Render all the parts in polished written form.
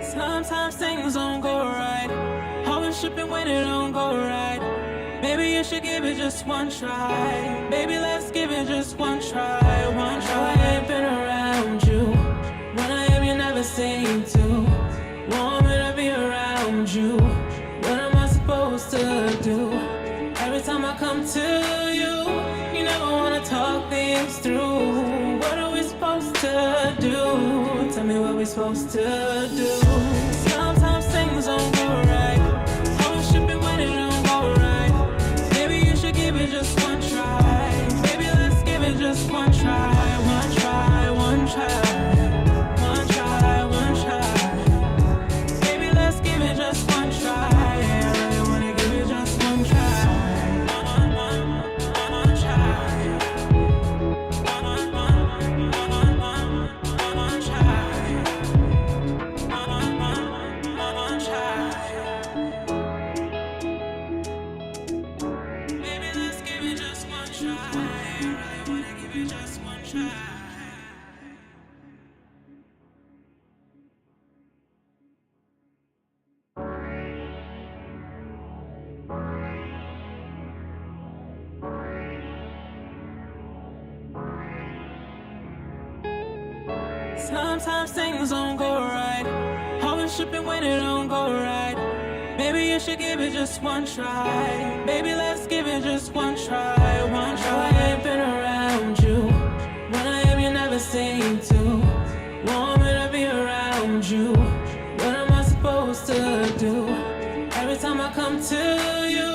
Sometimes things don't go right. Always tripping when it don't go right. Maybe you should give it just one try. Baby, let's give it just one try. One try. I ain't been around you. When I am, you never seem to want me to be around you. What am I supposed to do? Every time I come to you, you never wanna talk things through. What are we supposed to do? Tell me what we're supposed to do. Sometimes things don't go right. Always tripping when it don't go right. Maybe you should give it just one try. Maybe let's give it just one try. One try, one try. One try, one try. Maybe let's give it just one try. I really wanna give it just one try. One try. Sometimes things don't go right. Always tripping when it don't go right. Maybe you should give it just one try. Baby, let's give it just one try. One try. I ain't been around you. When I am, you never seem to want me to be around you. What am I supposed to do? Every time I come to you,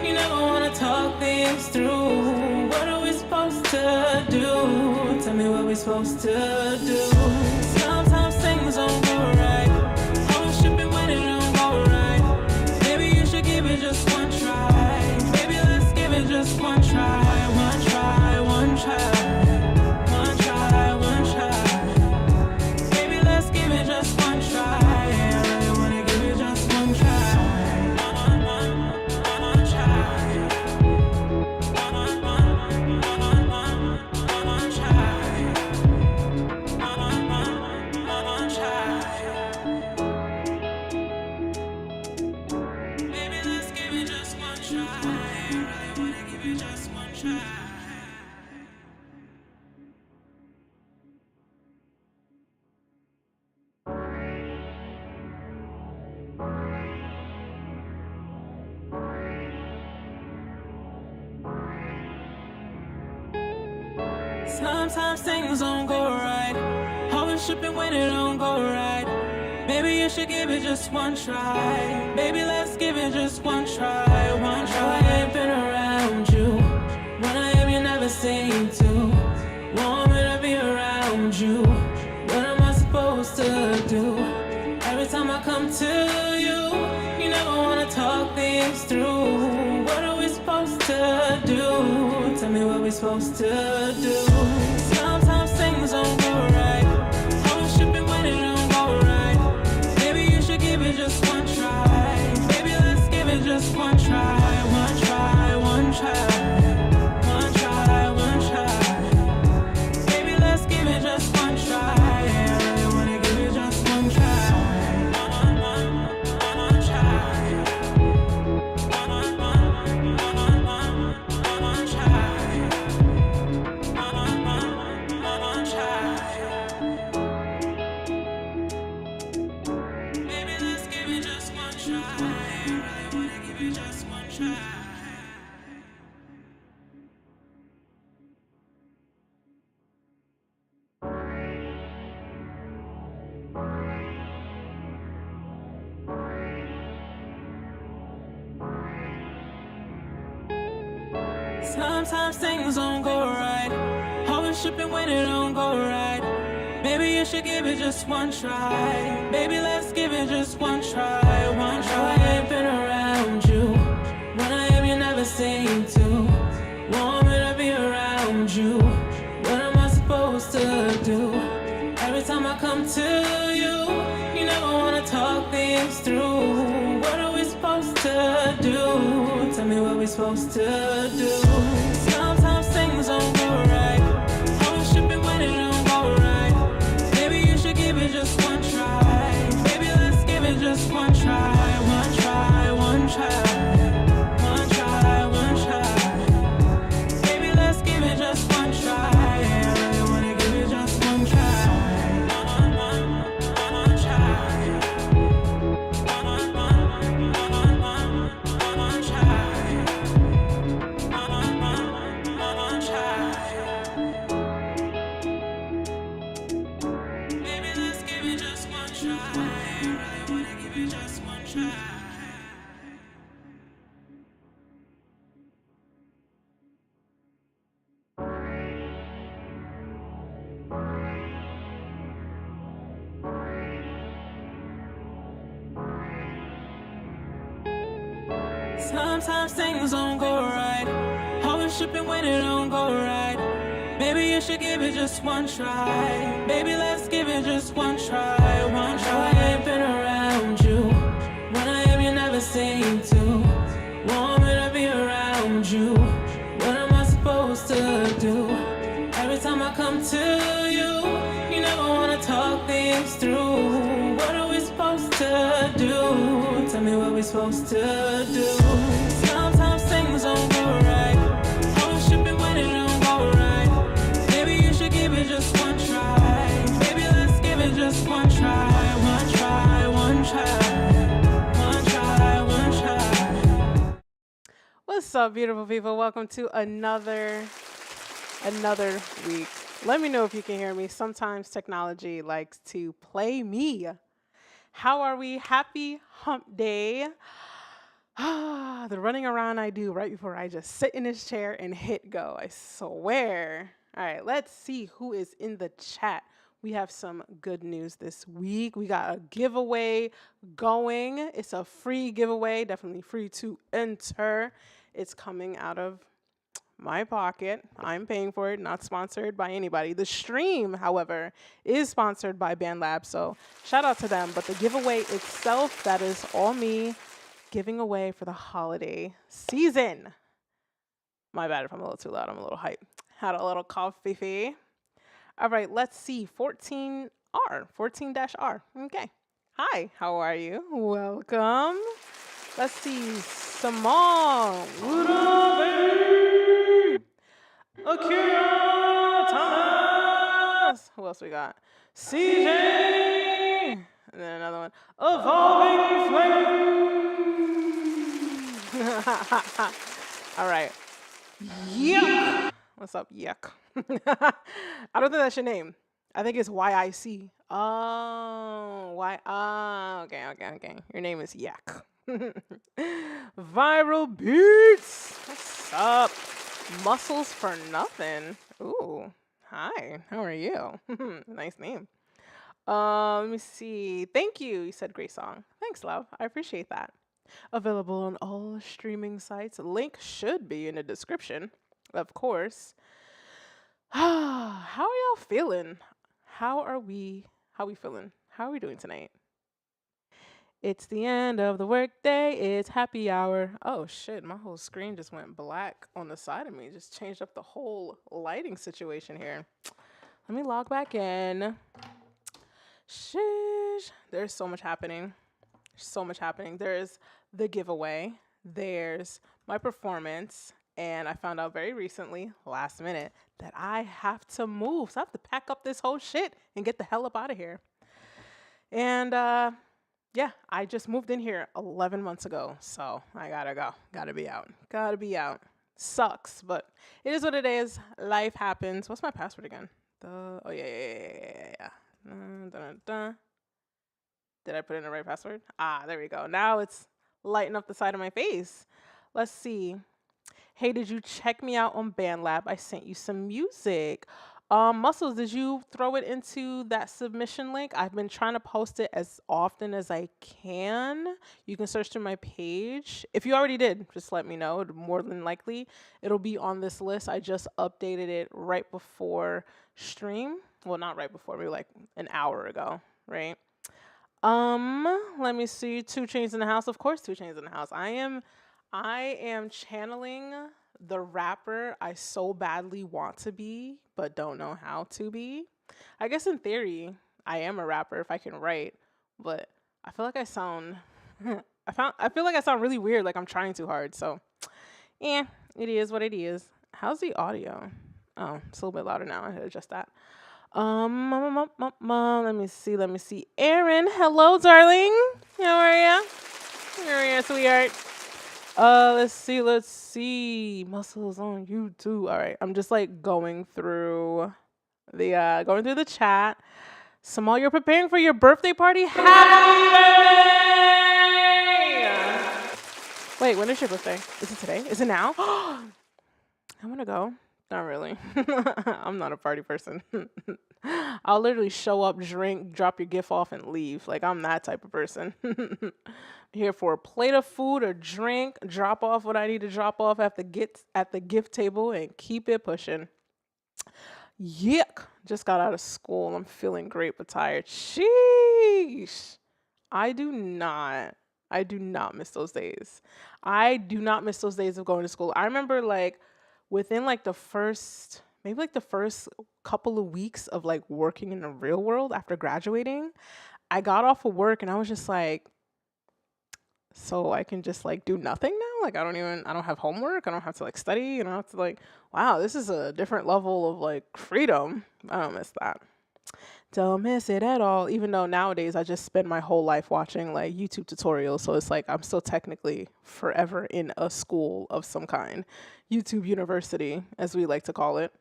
you never wanna talk things through. What are we supposed to do? Tell me what we're supposed to do. Sometimes things don't go right. Always tripping when it don't go right. Maybe you should give it just one try. Maybe let's give it just one try. One try, one try. One try, one try. Maybe let's give it just one try. I really wanna give it just one try. One try. Sometimes things don't go right. Always tripping when it don't go right. Maybe you should give it just one try. Baby, let's give it just one try. One try. I ain't been around you. When I am, you never seem to want me to be around you. What am I supposed to do? Every time I come to you, you never wanna talk things through. What are we supposed to do? Tell me what we're supposed to do. Sometimes things don't go right. Always tripping when it don't go right. Maybe you should give it just one try. Maybe let's give it just one try. One try, one try. One try, one try. Maybe let's give it just one try. I really wanna give it just one try. One try. Sometimes things don't go right. Always tripping when it don't go right. Maybe you should give it just one try. Baby, let's give it just one try. One try. I ain't been around you. When I am, you never seem to want me to be around you. What am I supposed to do? Every time I come to you, you never wanna talk things through. What are we supposed to do? Tell me what we're supposed to do. Sometimes things don't go right. Always tripping when it don't go right. Maybe you should give it just one try. Maybe let's Sometimes things don't go right. Always tripping when it don't go right. Maybe you should give it just one try. Maybe let's give it just one try. One try. I ain't been around you. When I am, you never seem to want me to be around you. What am I supposed to do? Every time I come to you, you never wanna talk things through. What are we supposed to do? Tell me what we're supposed to do. Sometimes things don't go right. Always tripping when it don't go right. Maybe you should give it just one try. Maybe let's give it just one try. One try, one try. One try, one try. What's up, beautiful people? Welcome to another week. Let me know if you can hear me. Sometimes technology likes to play me. How are we? Happy hump day. The running around I do right before I just sit in this chair and hit go. I swear. All right, let's see who is in the chat. We have some good news this week. We got a giveaway going. It's a free giveaway, definitely free to enter. It's coming out of my pocket. I'm paying for it, not sponsored by anybody. The stream, however, is sponsored by BandLab, so shout out to them. But the giveaway itself, that is all me giving away for the holiday season. My bad if I'm a little too loud. I'm a little hype. Had a little coffee fee. All right, let's see. 14R. Okay. Hi, how are you? Welcome. Let's see. Simone. Akira Thomas. Who else we got? CJ. And then another one. Evolving Flame. All right. Yuck. What's up, Yuck? I don't think that's your name. I think it's YIC. Oh, why? Okay. Your name is Yak. Viral Beats. What's up? Muscles for Nothing. Ooh, hi. How are you? Nice name. Let me see. Thank you. You said great song. Thanks, love. I appreciate that. Available on all streaming sites. Link should be in the description, of course. How are y'all feeling? How are we feeling? How are we doing tonight? It's the end of the workday. It's happy hour. Oh shit, my whole screen just went black on the side of me. Just changed up the whole lighting situation here. Let me log back in. Sheesh. There's so much happening. There's the giveaway. There's my performance. And I found out very recently, last minute, that I have to move. So I have to pack up this whole shit and get the hell up out of here. And yeah, I just moved in here 11 months ago. So I gotta go. Gotta be out. Sucks, but it is what it is. Life happens. What's my password again? Oh, yeah. Did I put in the right password? Ah, there we go. Now it's lighting up the side of my face. Let's see. Hey, did you check me out on BandLab? I sent you some music. Muscles, did you throw it into that submission link? I've been trying to post it as often as I can. You can search through my page. If you already did, just let me know. More than likely, it'll be on this list. I just updated it right before stream. Well, not right before, maybe like an hour ago, right? Let me see. 2 Chainz in the house. Of course, 2 Chainz in the house. I am channeling the rapper I so badly want to be, but don't know how to be. I guess in theory, I am a rapper if I can write, but I feel like I sound, I feel like I sound really weird, like I'm trying too hard. So, yeah, it is what it is. How's the audio? Oh, it's a little bit louder now. I had to adjust that. Let me see. Aaron, hello, darling. How are ya? How are ya, sweetheart? Let's see. Muscles on YouTube. All right. I'm just like going through the chat. Samal, you're preparing for your birthday party? Happy birthday! Wait, when is your birthday? Is it today? Is it now? I want to go. Not really. I'm not a party person. I'll literally show up, drink, drop your gift off, and leave. Like, I'm that type of person. Here for a plate of food or drink, drop off what I need to drop off at the gift table, and keep it pushing. Yuck. Just got out of school. I'm feeling great but tired. Sheesh. I do not miss those days. I do not miss those days of going to school. I remember like within like the first couple of weeks of like working in the real world after graduating, I got off of work and I was just like, so I can just like do nothing now? Like I don't have homework. I don't have to like study. I don't have to like, wow, this is a different level of like freedom. I don't miss that. Don't miss it at all. Even though nowadays I just spend my whole life watching like YouTube tutorials. So it's like I'm still technically forever in a school of some kind. YouTube University, as we like to call it.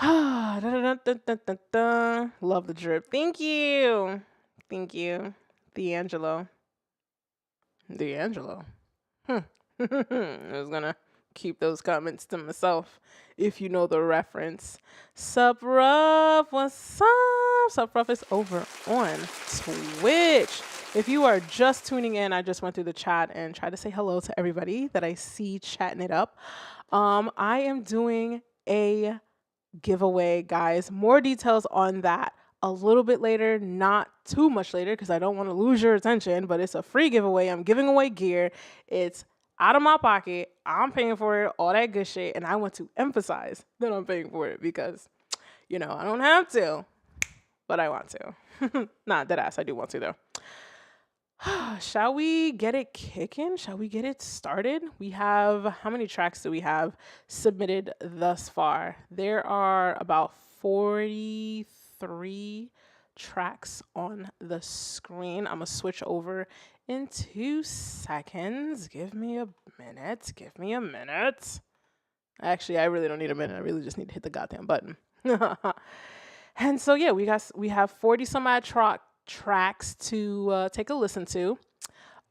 Love the drip. Thank you. Thank you. D'Angelo. I was gonna keep those comments to myself if you know the reference. Sup Ruff, what's up? Sup Ruff is over on Twitch. If you are just tuning in, I just went through the chat and tried to say hello to everybody that I see chatting it up. I am doing a giveaway, guys. More details on that a little bit later, not too much later because I don't want to lose your attention, but it's a free giveaway. I'm giving away gear. It's out of my pocket. I'm paying for it, all that good shit. And I want to emphasize that I'm paying for it because, you know, I don't have to, but I want to. Nah, deadass, I do want to though. Shall we get it kicking? Shall we get it started? We have, how many tracks do we have submitted thus far? There are about 43 tracks on the screen. I'm gonna switch over in 2 seconds. Give me a minute. Actually, I really don't need a minute. I really just need to hit the goddamn button. And so yeah, we have 40 some odd tracks to take a listen to.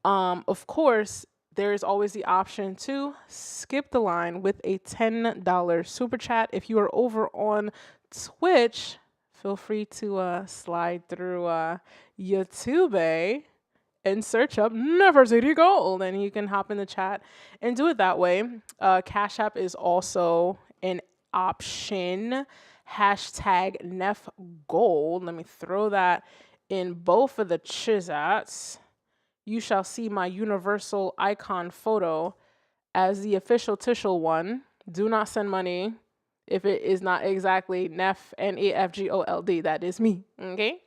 Of course, there is always the option to skip the line with a $10 super chat. If you are over on Twitch, feel free to slide through YouTube and search up Nefertiti Gold, and you can hop in the chat and do it that way. Cash App is also an option. Hashtag NefGold. Let me throw that in both of the chizats. You shall see my universal icon photo as the official Tishel one. Do not send money if it is not exactly Nef, Nefgold. That is me. Okay.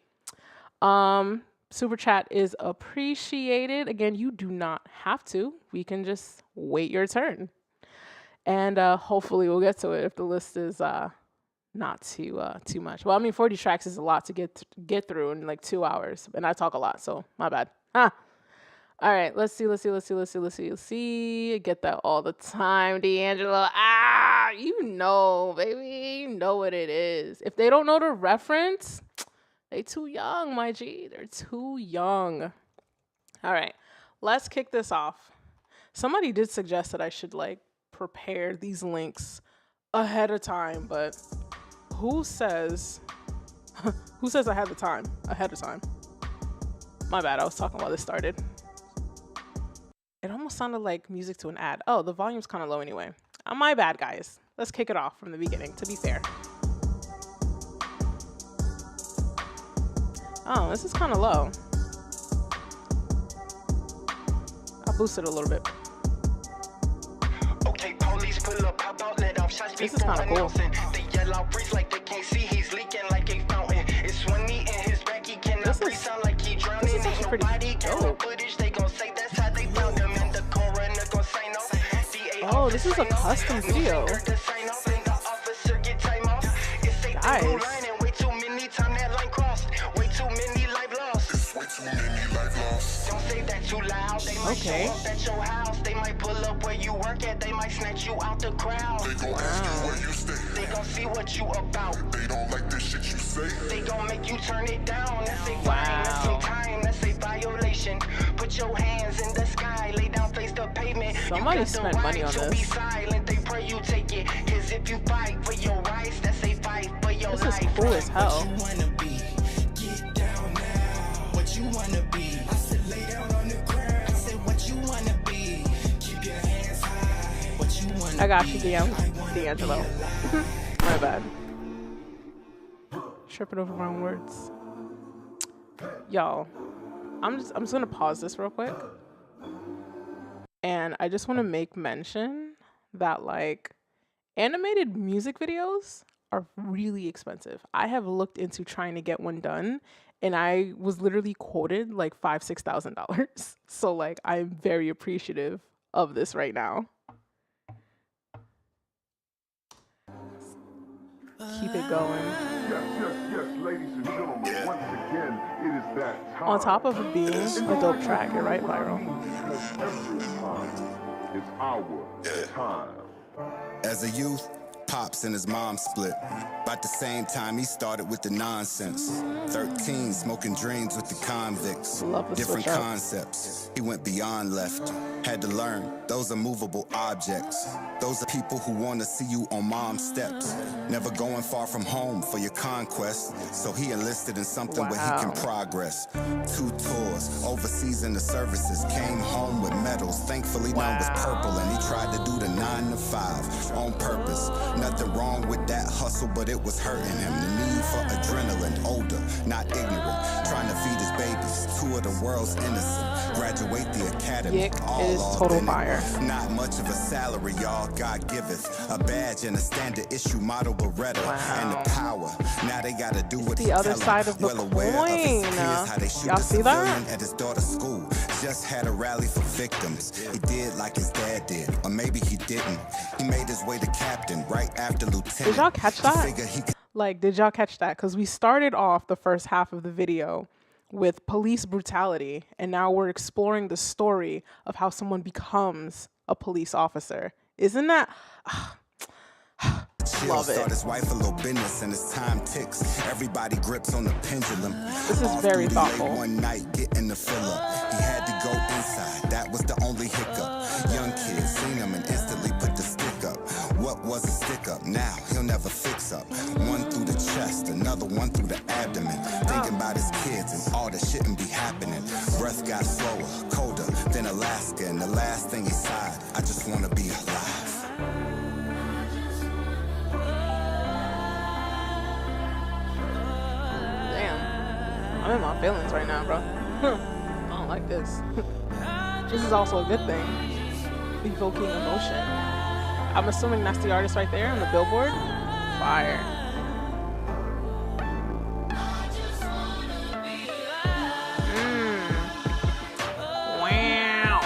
Super chat is appreciated. Again, you do not have to. We can just wait your turn, and hopefully we'll get to it if the list is not too much. Well, I mean, 40 tracks is a lot to get through in like 2 hours, and I talk a lot, so my bad. All right, let's see. Get that all the time, D'Angelo. You know, baby, you know what it is. If they don't know the reference, they too young, my G. They're too young. All right, let's kick this off. Somebody did suggest that I should like prepare these links ahead of time, but who says I had the time ahead of time? My bad, I was talking while this started. It almost sounded like music to an ad. Oh, the volume's kind of low anyway. My bad, guys. Let's kick it off from the beginning, to be fair. Oh, this is kind of low. I'll boost it a little bit. Okay, police pull up, pop out, let off shots. This is kind of cool. They yell out, breeze like they can't see. He's leaking like a fountain. It's swingy in his back. He cannot breathe, sound like he drowning. This is actually pretty dope. Footage, they gon' say that's how they found him. And the coroner gon' say no. Oh, this is a custom video. Guys. Way too many time that line crossed. Way too many life lost. Don't say that too loud. They might show up at your house. They might pull up where you work at. They might snatch you out the crowd. They gon' ask you where you stay. They gon' see what you about. They don't like this shit you say. They gon' make you turn it down. That's a fine. That's some time. That's a violation. Put your hands in the sky. Lay down, face the pavement. Somebody spent money on this. Be silent. They pray you take it. Cause if you fight for your rights, that's a fight for your This life. is cool as hell. What you wanna be? Get down now. What you wanna be? I said lay down on the ground. I said what you wanna be? Keep your hands high. What you wanna I got you, D'Angelo. My bad. Tripping over my own words. Y'all, I'm just gonna pause this real quick. And I just want to make mention that like animated music videos are really expensive. I have looked into trying to get one done and I was literally quoted like $5,000-$6,000. So like I'm very appreciative of this right now. Keep it going. Yes, ladies and gentlemen. Once again, it is that time. On top of it being a dope track, you're right, viral. It's our time. As a youth, Pops and his mom split. About the same time he started with the nonsense. 13, smoking dreams with the convicts. Love the Different switch up. concepts. He went beyond left. Had to learn, those are movable objects. Those are people who want to see you on mom's steps. Never going far from home for your conquest. So he enlisted in something where he can Wow. progress. 2 tours, overseas in the services. Came home with medals. Thankfully none was purple. And he tried to do the 9 to 5 on purpose. Nothing wrong with that hustle, but it was hurting him. The need for adrenaline, older, not ignorant. Trying to feed his babies, 2 of the world's innocent. Graduate the academy, Yick all is off total in it. fire. Not much of a salary, y'all, God giveth. A badge and a standard issue model Beretta. And the power, now they gotta do what the he other tell 'em. side of the Well aware of his coin. peers, how they shoot Y'all a see that? civilian at his daughter's school. Just had a rally for victims. He did like his dad did, or maybe he didn't. He made his way to captain right after lieutenant. Did y'all catch He that? figured he could Like, did y'all catch that? Because we started off the first half of the video with police brutality, and now we're exploring the story of how someone becomes a police officer. Isn't that? chill, Love it. start his wife a little business and his time ticks. Everybody grips on the pendulum. This is Off very duty thoughtful. late one night getting the fill up. He had to go inside. That was the only hiccup. Young kids seen him and instantly put the stick up. What was a stick up? Now he'll never fix up. One through the chest, another one through the abdomen. Thinking about his kids and all that shouldn't be happening. Breath got slower, colder than Alaska, and the last thing he sighed, I just wanna be alive. Damn. I'm in my feelings right now, bro. I don't like this. This is also a good thing. Evoking emotion. I'm assuming that's the artist right there on the billboard. Fire. Wow.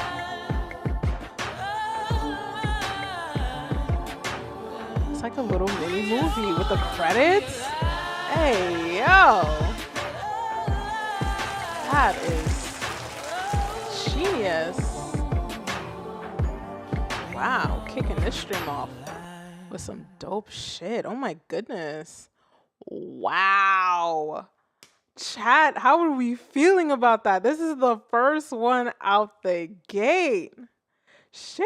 It's like a little mini movie with the credits. Hey, yo. That is genius. Wow, kicking this stream off with some dope shit. Oh my goodness. Wow. Chat, how are we feeling about that? This is the first one out the gate. Sheesh.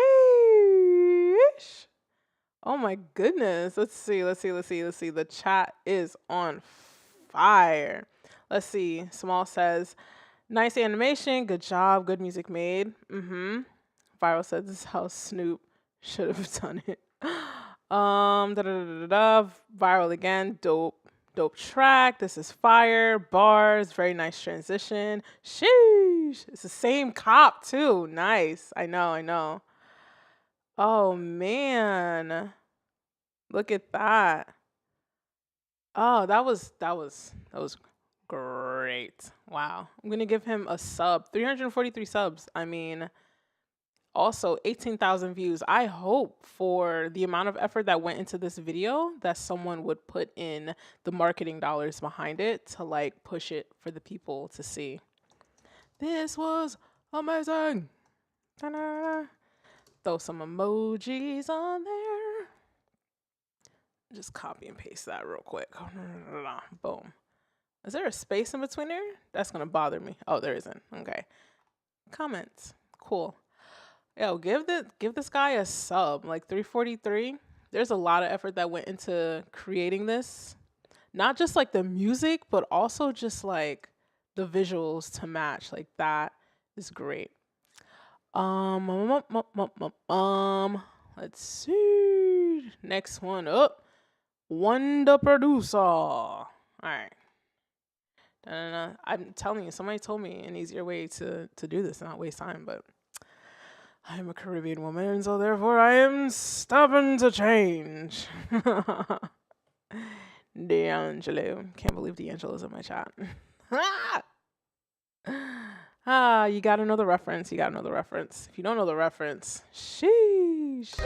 Oh my goodness. Let's see. The chat is on fire. Let's see. Small says, nice animation. Good job. Good music made. Viral says this is how Snoop should have done it. Viral again. Dope track. This is fire. Bars. Very nice transition. Sheesh. It's the same cop too. Nice. I know. Oh man. Look at that. Oh, that was great. Wow. I'm going to give him a sub. 343 subs. I mean, also 18,000 views. I hope for the amount of effort that went into this video that someone would put in the marketing dollars behind it to like push it for the people to see. This was amazing. Ta-da. Throw some emojis on there. Just copy and paste that real quick. Boom. Is there a space in between there? That's going to bother me. Oh, there isn't. Okay. Comments. Cool. Yo, give this guy a sub. Like 343. there's a lot of effort that went into creating this. Not just like the music, but also just like the visuals to match. Like that is great. Let's see. Next one up. Wonder Producer. All right. I'm telling you, somebody told me an easier way to do this and not waste time, but I'm a Caribbean woman, and so therefore I am stubborn to change. D'Angelo. Can't believe D'Angelo's in my chat. You gotta know the reference. You gotta know the reference. If you don't know the reference, sheesh.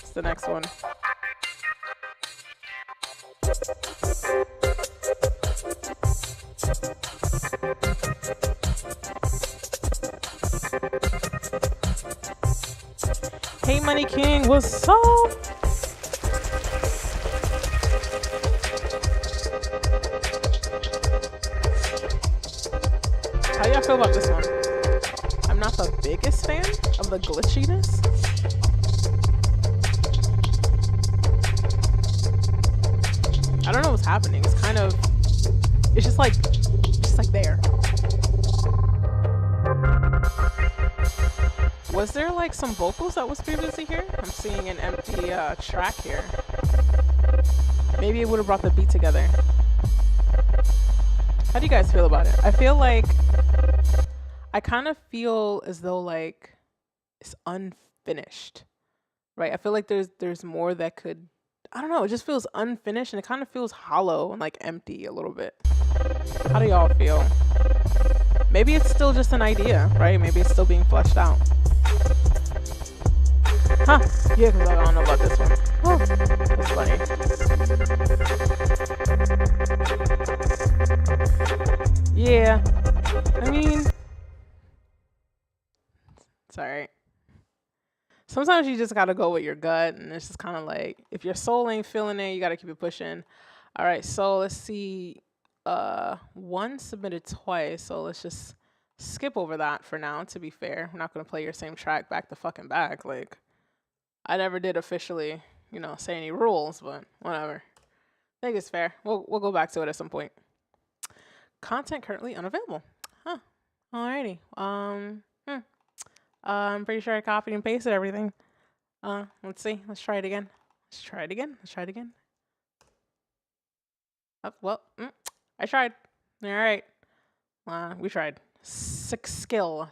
It's the next one. Hey, Money King, what's up? How y'all feel about this one? I'm not the biggest fan of the glitchiness. I don't know what's happening. It's kind of, it's just like there. Was there like some vocals that was previously here? I'm seeing an empty track here. Maybe it would have brought the beat together. How do you guys feel about it? I feel like, I kind of feel as though like it's unfinished, right? I feel like there's more that could, I don't know, it just feels unfinished and it kind of feels hollow and like empty a little bit. How do y'all feel? Maybe it's still just an idea, right? Maybe it's still being fleshed out. Huh, yeah, because I don't know about this one. Oh, that's funny. Yeah, I mean, it's alright. Sometimes you just gotta go with your gut, and it's just kind of like, if your soul ain't feeling it, you gotta keep it pushing. Alright, so let's see. One submitted twice, so let's just skip over that for now, to be fair. We're not gonna play your same track back to fucking back. Like, I never did officially, say any rules, but whatever. I think it's fair. We'll go back to it at some point. Content currently unavailable. Huh. Alrighty. I'm pretty sure I copied and pasted everything. Let's see. Let's try it again. Let's try it again. Oh, well, I tried. All right. We tried. Skill.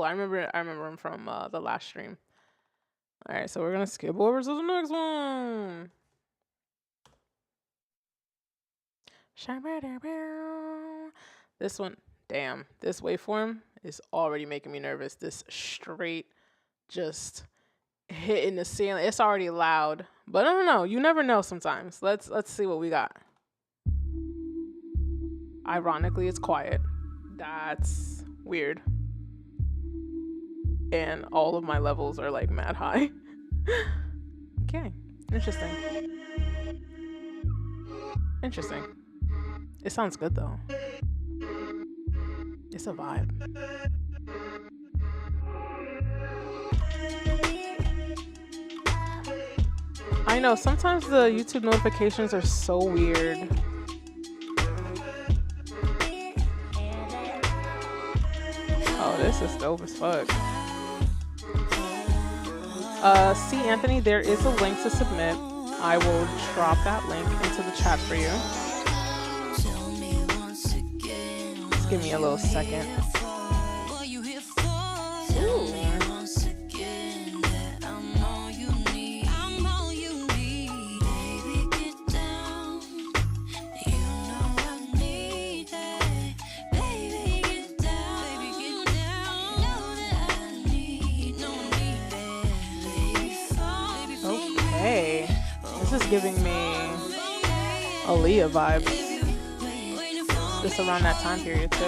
I remember him from the last stream. All right, so we're gonna skip over to the next one. This one, damn, this waveform is already making me nervous. This straight, just hitting the ceiling. It's already loud, but I don't know. You never know sometimes. Let's see what we got. Ironically, it's quiet. That's weird. And all of my levels are like mad high. Okay, interesting. It sounds good though. It's a vibe. I know, sometimes the YouTube notifications are so weird. Oh, this is dope as fuck. See, Anthony, there is a link to submit. I will drop that link into the chat for you. Just give me a little second. Ooh. This is giving me Aaliyah vibes. Just around that time period too.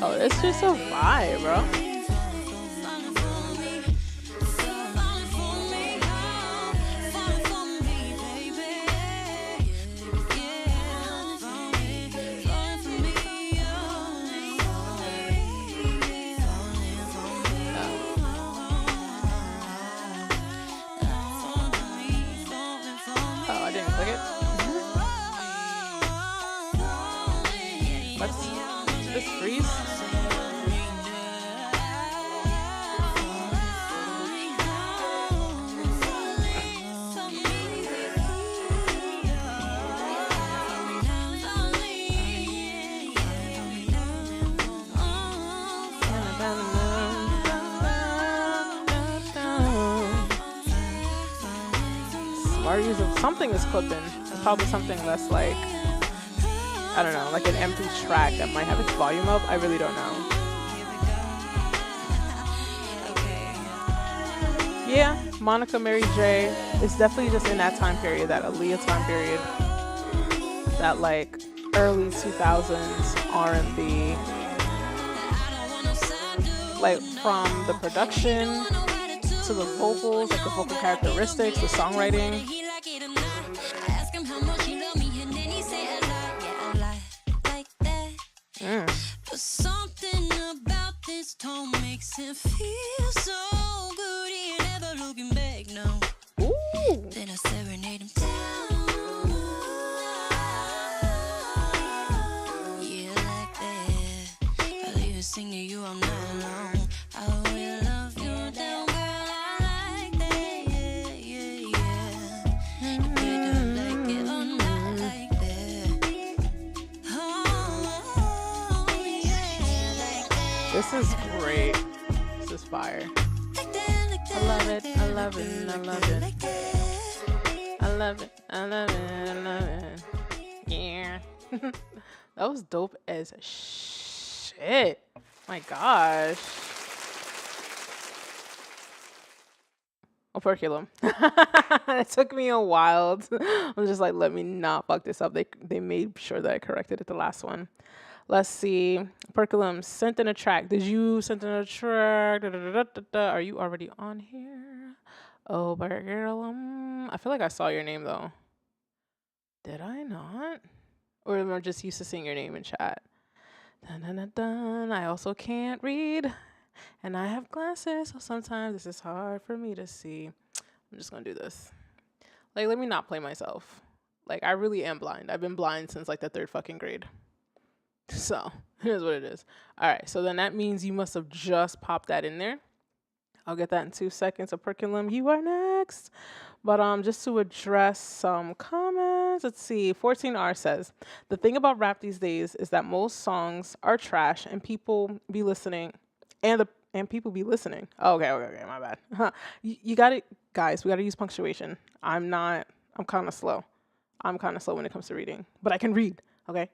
Oh, it's just a vibe, bro. usually something is clipped in. It's probably something that's like, I don't know, like an empty track that might have its volume up. I really don't know. Yeah, Monica Mary J is definitely just in that time period, that Aaliyah time period, that like early 2000s R&B, like from the production to the vocals, like the vocal characteristics, the songwriting. But something about this tone makes him feel so good. He ain't ever looking back, no. Ooh. Then I serenade him down. Yeah, like that. I'll even sing to you all night long. I will love you down, girl. I like that. Yeah, yeah, yeah. You better like it or not like that. Oh, yeah, like that. This is great. This is fire. I love it. I love it. I love it. I love it. I love it. I love it. Yeah. That was dope as shit. My gosh. Operculum. It took me a while. I'm just like, let me not fuck this up. They made sure that I corrected it the last one. Let's see. Operculum sent in a track. Did you send in a track? Are you already on here? Operculum. I feel like I saw your name though. Did I not? Or am I just used to seeing your name in chat? Dun, dun, dun, dun. I also can't read. And I have glasses, so sometimes this is hard for me to see. I'm just going to do this. Like, let me not play myself. Like, I really am blind. I've been blind since, like, the 3rd fucking grade. So, it is what it is. All right, so then that means you must have just popped that in there. I'll get that in 2 seconds. Operculum, you are next. But just to address some comments, let's see. 14R says, the thing about rap these days is that most songs are trash and people be listening. And people be listening. Oh, okay, my bad. You got it, guys. We got to use punctuation. I'm kind of slow. I'm kind of slow when it comes to reading, but I can read, okay?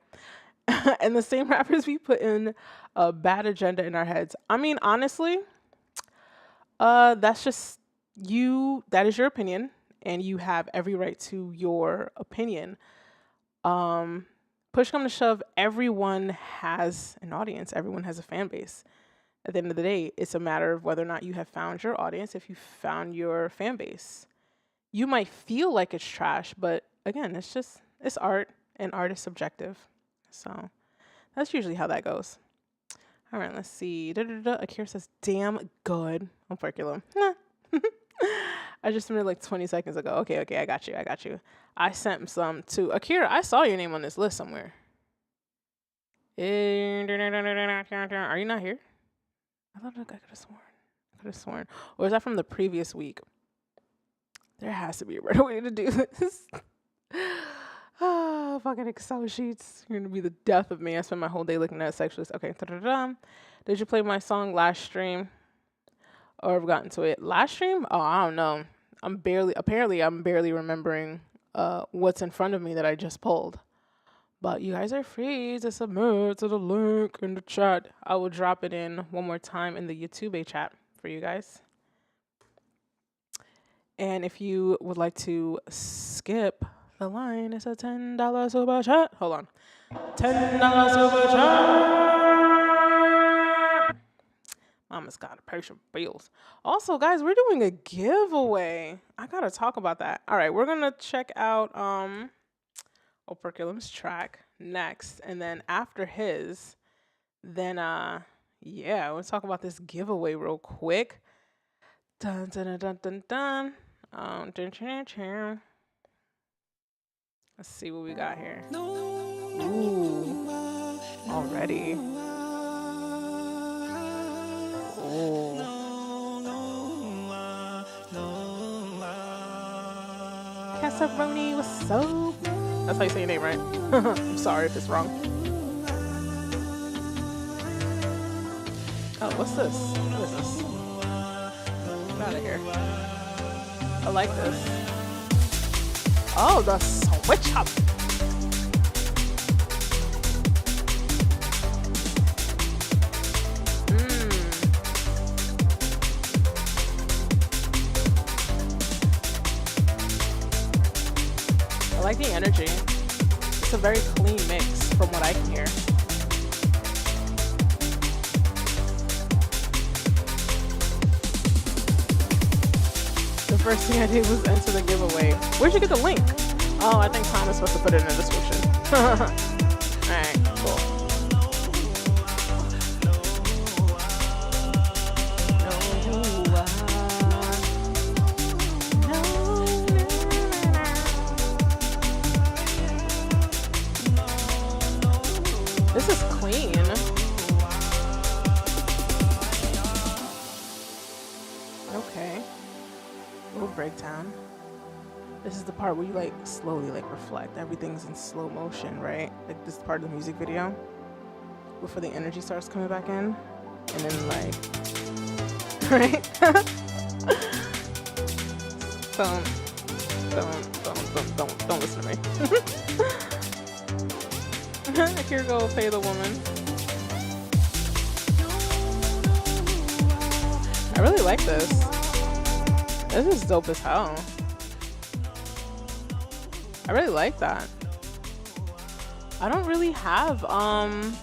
And the same rappers be putting a bad agenda in our heads. I mean, honestly, that's just you. That is your opinion, and you have every right to your opinion. Push come to shove, everyone has an audience. Everyone has a fan base. At the end of the day, it's a matter of whether or not you have found your audience, if you found your fan base. You might feel like it's trash, but again, it's art, and art is subjective. So that's usually how that goes. All right, let's see. Akira says, damn good. Operculum. Nah. I just submitted like 20 seconds ago. Okay, I got you. I sent some to Akira. I saw your name on this list somewhere. Are you not here? I thought I could have sworn. Or is that from the previous week? There has to be a better way to do this. Fucking Excel sheets. You're going to be the death of me. I spent my whole day looking at sexuals. Okay. Did you play my song last stream? Or have gotten to it? Last stream? Oh, I don't know. I'm barely remembering what's in front of me that I just pulled. But you guys are free to submit to the link in the chat. I will drop it in one more time in the YouTube chat for you guys. And if you would like to skip the line, it's a $10 super chat. Hold on. $10 super chat. Mama's got to pay some bills. Also, guys, we're doing a giveaway. I got to talk about that. All right, we're going to check out Operculum's track next, and then after his, then we'll talk about this giveaway real quick. Dun dun dun dun dun. Let's see what we got here. Ooh, already. Ooh. Casseroni was so. That's how you say your name, right? I'm sorry if it's wrong. Oh, what's this? What is this? Get out of here. I like this. Oh, the switch up. I like the energy. It's a very clean mix from what I can hear. The first thing I did was enter the giveaway. Where'd you get the link? Oh, I think Tom is supposed to put it in the description. Alright, cool. This is clean. Okay. Little breakdown. This is the part where you like slowly like reflect. Everything's in slow motion, right? Like this part of the music video before the energy starts coming back in. And then like, right? Don't listen to me. Here go Pay the Woman. I really like this. This is dope as hell. I really like that. I don't really have I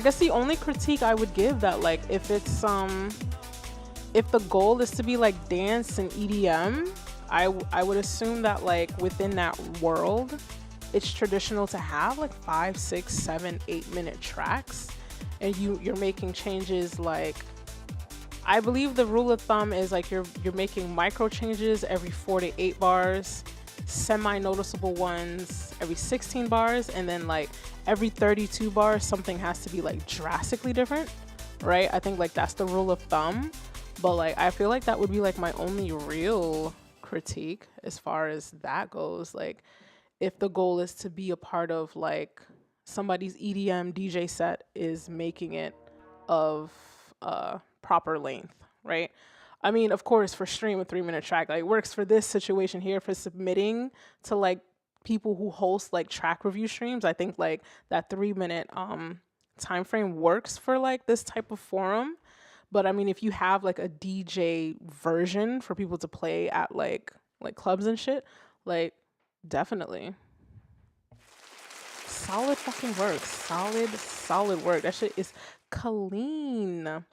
guess the only critique I would give that, like, if it's if the goal is to be like dance and EDM, I would assume that like within that world it's traditional to have like 5, 6, 7, 8 minute tracks, and you're making changes. Like, I believe the rule of thumb is like you're making micro changes every 4 to 8 bars, semi-noticeable ones every 16 bars, and then like every 32 bars something has to be like drastically different, right? I think like that's the rule of thumb. But like I feel like that would be like my only real critique as far as that goes. Like, if the goal is to be a part of like somebody's EDM DJ set, is making it of proper length, right? I mean, of course, for stream a 3-minute track, like, works for this situation here. For submitting to like people who host like track review streams, I think like that 3-minute time frame works for like this type of forum. But I mean, if you have like a DJ version for people to play at like clubs and shit, like, definitely. Solid fucking work. Solid work. That shit is clean.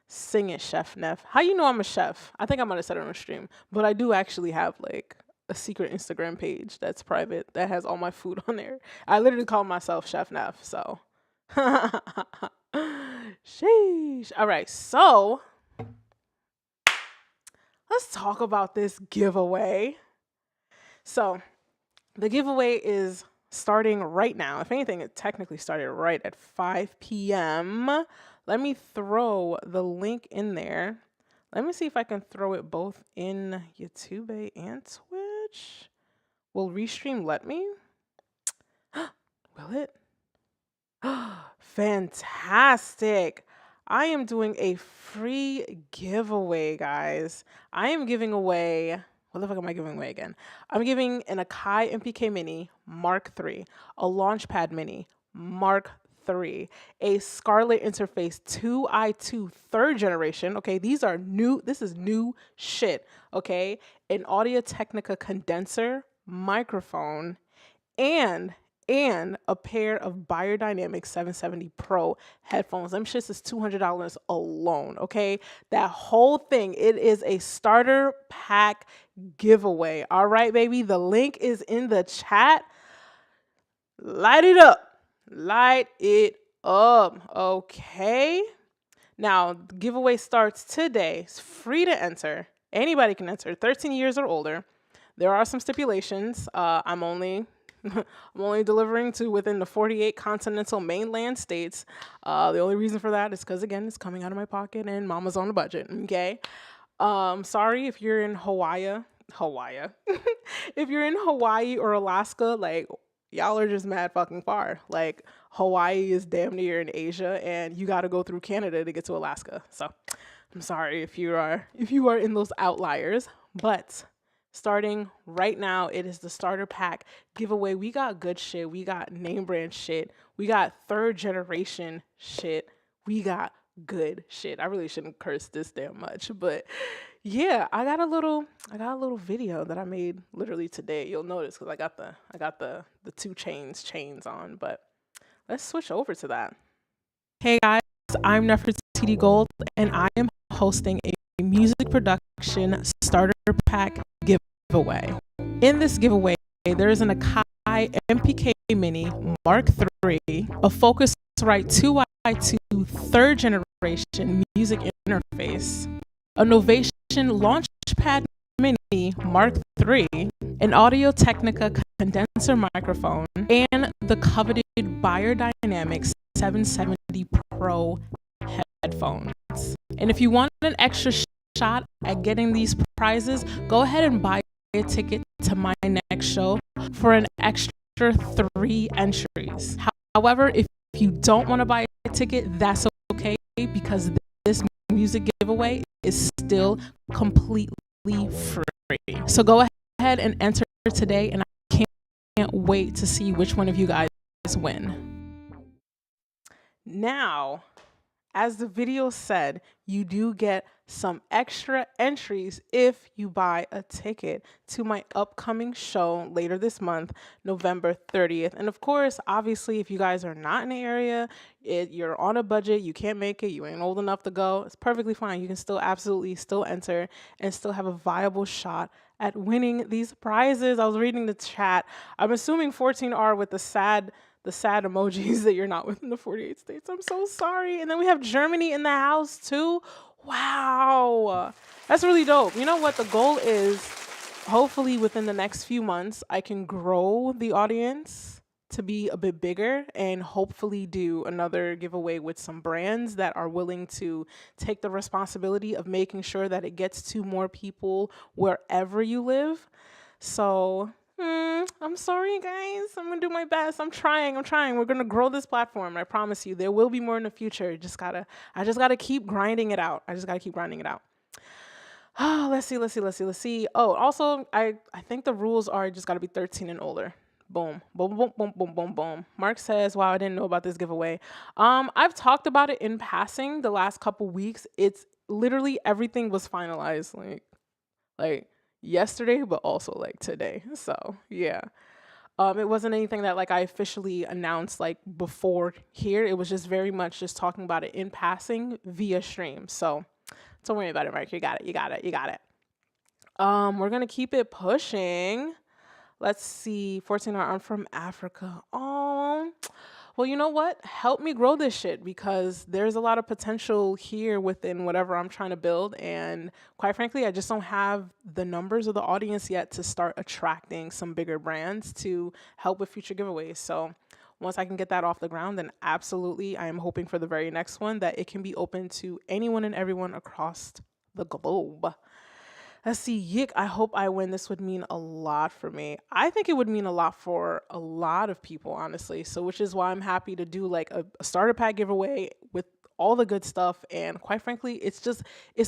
Sing it, Chef Neff. How you know I'm a chef? I think I might have said it on a stream, but I do actually have like a secret Instagram page that's private that has all my food on there. I literally call myself Chef Neff, so. Sheesh. All right, so let's talk about this giveaway. So the giveaway is starting right now. If anything, it technically started right at 5 p.m. Let me throw the link in there. Let me see if I can throw it both in YouTube and Twitch. Will Restream let me? Will it? Fantastic. I am doing a free giveaway, guys. I am giving away, what the fuck am I giving away again? I'm giving an Akai MPK Mini Mark III, a Launchpad Mini Mark III, a Scarlett Interface 2i2 3rd generation. Okay, these are new. This is new shit. Okay, an Audio Technica condenser, microphone, and a pair of Beyerdynamic 770 Pro headphones. Them shits is $200 alone, okay? That whole thing, it is a starter pack giveaway. All right, baby? The link is in the chat. Light it up. Light it up, okay? Now, the giveaway starts today. It's free to enter. Anybody can enter, 13 years or older. There are some stipulations. I'm only delivering to within the 48 continental mainland states. The only reason for that is because, again, it's coming out of my pocket and mama's on a budget, okay? Sorry if you're in Hawaii. If you're in Hawaii or Alaska, like, y'all are just mad fucking far. Like, Hawaii is damn near in Asia, and you got to go through Canada to get to Alaska. So, I'm sorry if you are in those outliers, but starting right now, it is the starter pack giveaway. We got good shit. We got name brand shit. We got third generation shit. We got good shit. I really shouldn't curse this damn much, but yeah, I got a little video that I made literally today. You'll notice because I got the 2 chains on, but let's switch over to that. Hey guys, I'm Nefertiti Gold, and I am hosting a music production starter pack giveaway. In this giveaway, there is an Akai MPK Mini Mark III, a Focusrite 2i2 third generation music interface, a Novation Launchpad Mini Mark III, an Audio-Technica condenser microphone, and the coveted Beyerdynamic 770 Pro headphones. And if you want an extra shot at getting these prizes, go ahead and buy a ticket to my next show for an extra 3 entries. However, if you don't want to buy a ticket, that's okay, because this music giveaway is still completely free. So go ahead and enter today, and I can't wait to see which one of you guys win. Now, as the video said, you do get some extra entries if you buy a ticket to my upcoming show later this month, November 30th. And of course, obviously, if you guys are not in the area, you're on a budget, you can't make it, you ain't old enough to go, it's perfectly fine. You can still absolutely still enter and still have a viable shot at winning these prizes. I was reading the chat. I'm assuming 14R with the sad emojis that you're not within the 48 states. I'm so sorry. And then we have Germany in the house too. Wow. That's really dope. You know what? The goal is, hopefully within the next few months, I can grow the audience to be a bit bigger and hopefully do another giveaway with some brands that are willing to take the responsibility of making sure that it gets to more people wherever you live. So I'm sorry, guys. I'm gonna do my best. I'm trying. We're gonna grow this platform. I promise you, there will be more in the future. I just gotta keep grinding it out. Oh, let's see. Oh, also, I think the rules are just gotta be 13 and older. Boom. Mark says, wow, I didn't know about this giveaway. I've talked about it in passing the last couple weeks. It's literally everything was finalized like yesterday, but also like today. So yeah. It wasn't anything that like I officially announced like before here. It was just very much just talking about it in passing via stream. So don't worry about it, Mark. You got it. We're gonna keep it pushing. Let's see. 14R, I'm from Africa. Oh, well, you know what? Help me grow this shit, because there's a lot of potential here within whatever I'm trying to build. And quite frankly, I just don't have the numbers of the audience yet to start attracting some bigger brands to help with future giveaways. So once I can get that off the ground, then absolutely, I am hoping for the very next one that it can be open to anyone and everyone across the globe. Let's see, Yik, I hope I win. This would mean a lot for me. I think it would mean a lot for a lot of people, honestly. So which is why I'm happy to do like a starter pack giveaway with all the good stuff. And quite frankly, it's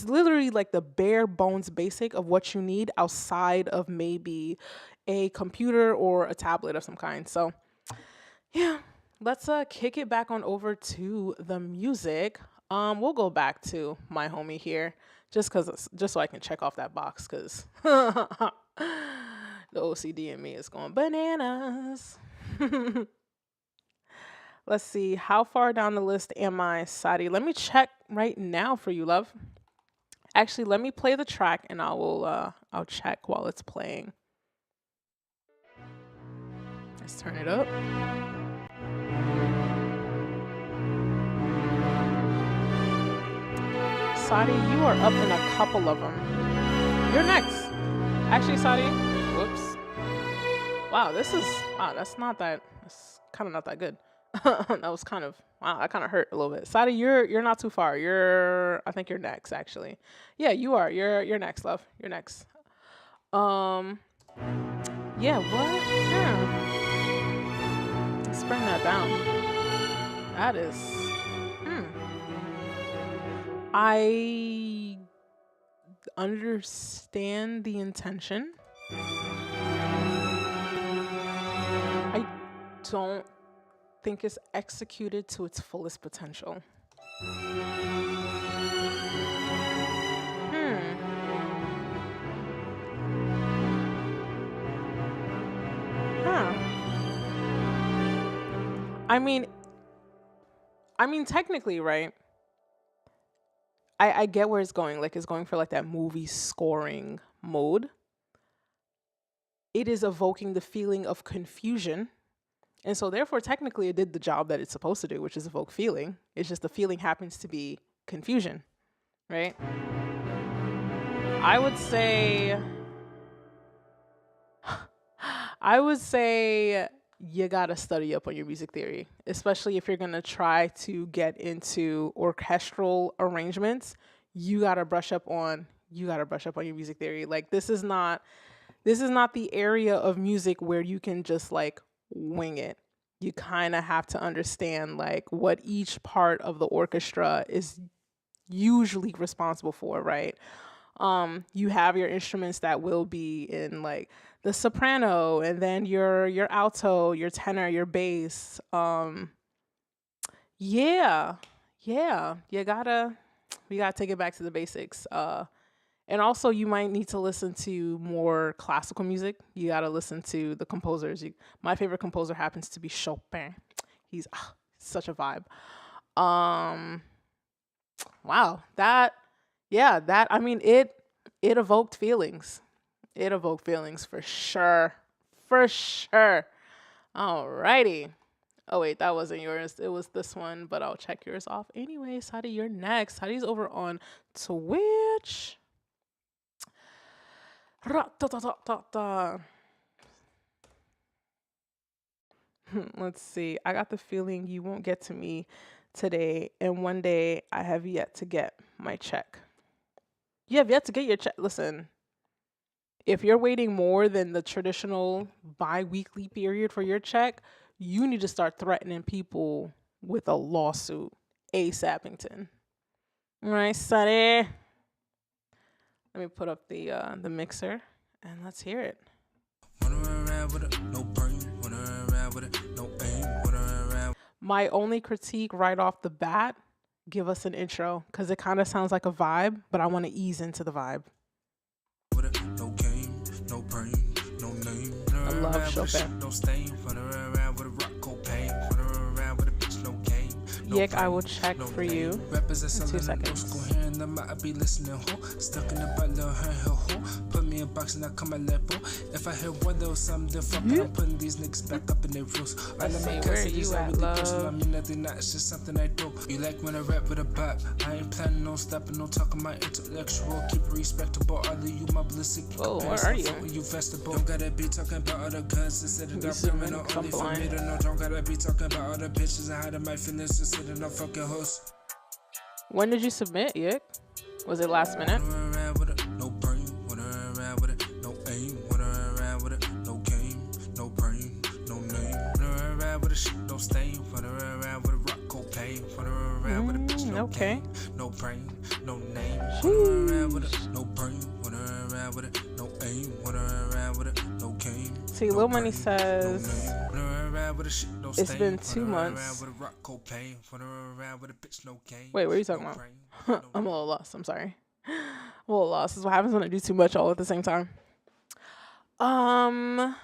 literally like the bare bones basic of what you need outside of maybe a computer or a tablet of some kind. So yeah, let's kick it back on over to the music. We'll go back to my homie here. Just so I can check off that box, because the OCD in me is going bananas. Let's see, how far down the list am I, Sadi? Let me check right now for you, love. Actually, let me play the track and I'll check while it's playing. Let's turn it up. Sadi, you are up in a couple of them. You're next. Actually, Sadi, whoops. Wow, that's kind of not that good. That was kind of, wow, that kind of hurt a little bit. Sadi, you're not too far. I think you're next, actually. Yeah, you are. You're next, love. You're next. Yeah, what? Yeah. Let's bring that down. That is, I understand the intention. I don't think it's executed to its fullest potential. Huh. I mean, technically, right? I get where it's going. Like, it's going for like that movie scoring mode. It is evoking the feeling of confusion. And so therefore, technically, it did the job that it's supposed to do, which is evoke feeling. It's just the feeling happens to be confusion, right? I would say you gotta study up on your music theory, especially if you're gonna try to get into orchestral arrangements. You gotta brush up on your music theory. Like, this is not the area of music where you can just like wing it. You kind of have to understand like what each part of the orchestra is usually responsible for, right? You have your instruments that will be in like the soprano, and then your alto, your tenor, your bass. We gotta take it back to the basics. And also, you might need to listen to more classical music. You gotta listen to the composers. My favorite composer happens to be Chopin. He's such a vibe. Wow, I mean, it evoked feelings. It evoked feelings for sure. Alrighty. Oh wait, that wasn't yours. It was this one, but I'll check yours off anyways. Hadi, you're next. Hadi's over on Twitch. Let's see. I got the feeling you won't get to me today, and one day I have yet to get my check. You have yet to get your check. Listen, if you're waiting more than the traditional bi-weekly period for your check, you need to start threatening people with a lawsuit ASAPington. All right, Sonny. Let me put up the mixer and let's hear it. My only critique right off the bat, give us an intro, because it kind of sounds like a vibe, but I want to ease into the vibe. I love Chopin. Yik, I will check for you in 2 seconds. Put me in box and I come a level. If I hear one though something fucking, I'm putting these niggas back up in their roots. All of my cousins are really personal. I mean nothing, not it's just something I do. You like when I rap with a bop. I ain't planning on stopping, no talking my intellectual. Keep it respectable. All of you my ballistic. Oh, where are you? You vegetable. Don't gotta be talking about other guns instead of that criminal. Only for me to know. Don't gotta be talking about other bitches and hiding my feelings instead of no fucking host. When did you submit, Yik? Was it last minute? No brain, wanna around with it, no aim, wanna around with it, no game, no brain, no name, wanna around with it, shit, no stain, wanna around with it, rock cocaine, wanna around with it, bitch, no okay. game, no brain, no name, wanna around with it, no brain, wanna around with it, no aim, wanna around with it, no game. See, Lil Money says it's been 2 months. Wait, what are you talking about? I'm a little lost. I'm sorry. I'm a little lost. This is what happens when I do too much all at the same time. I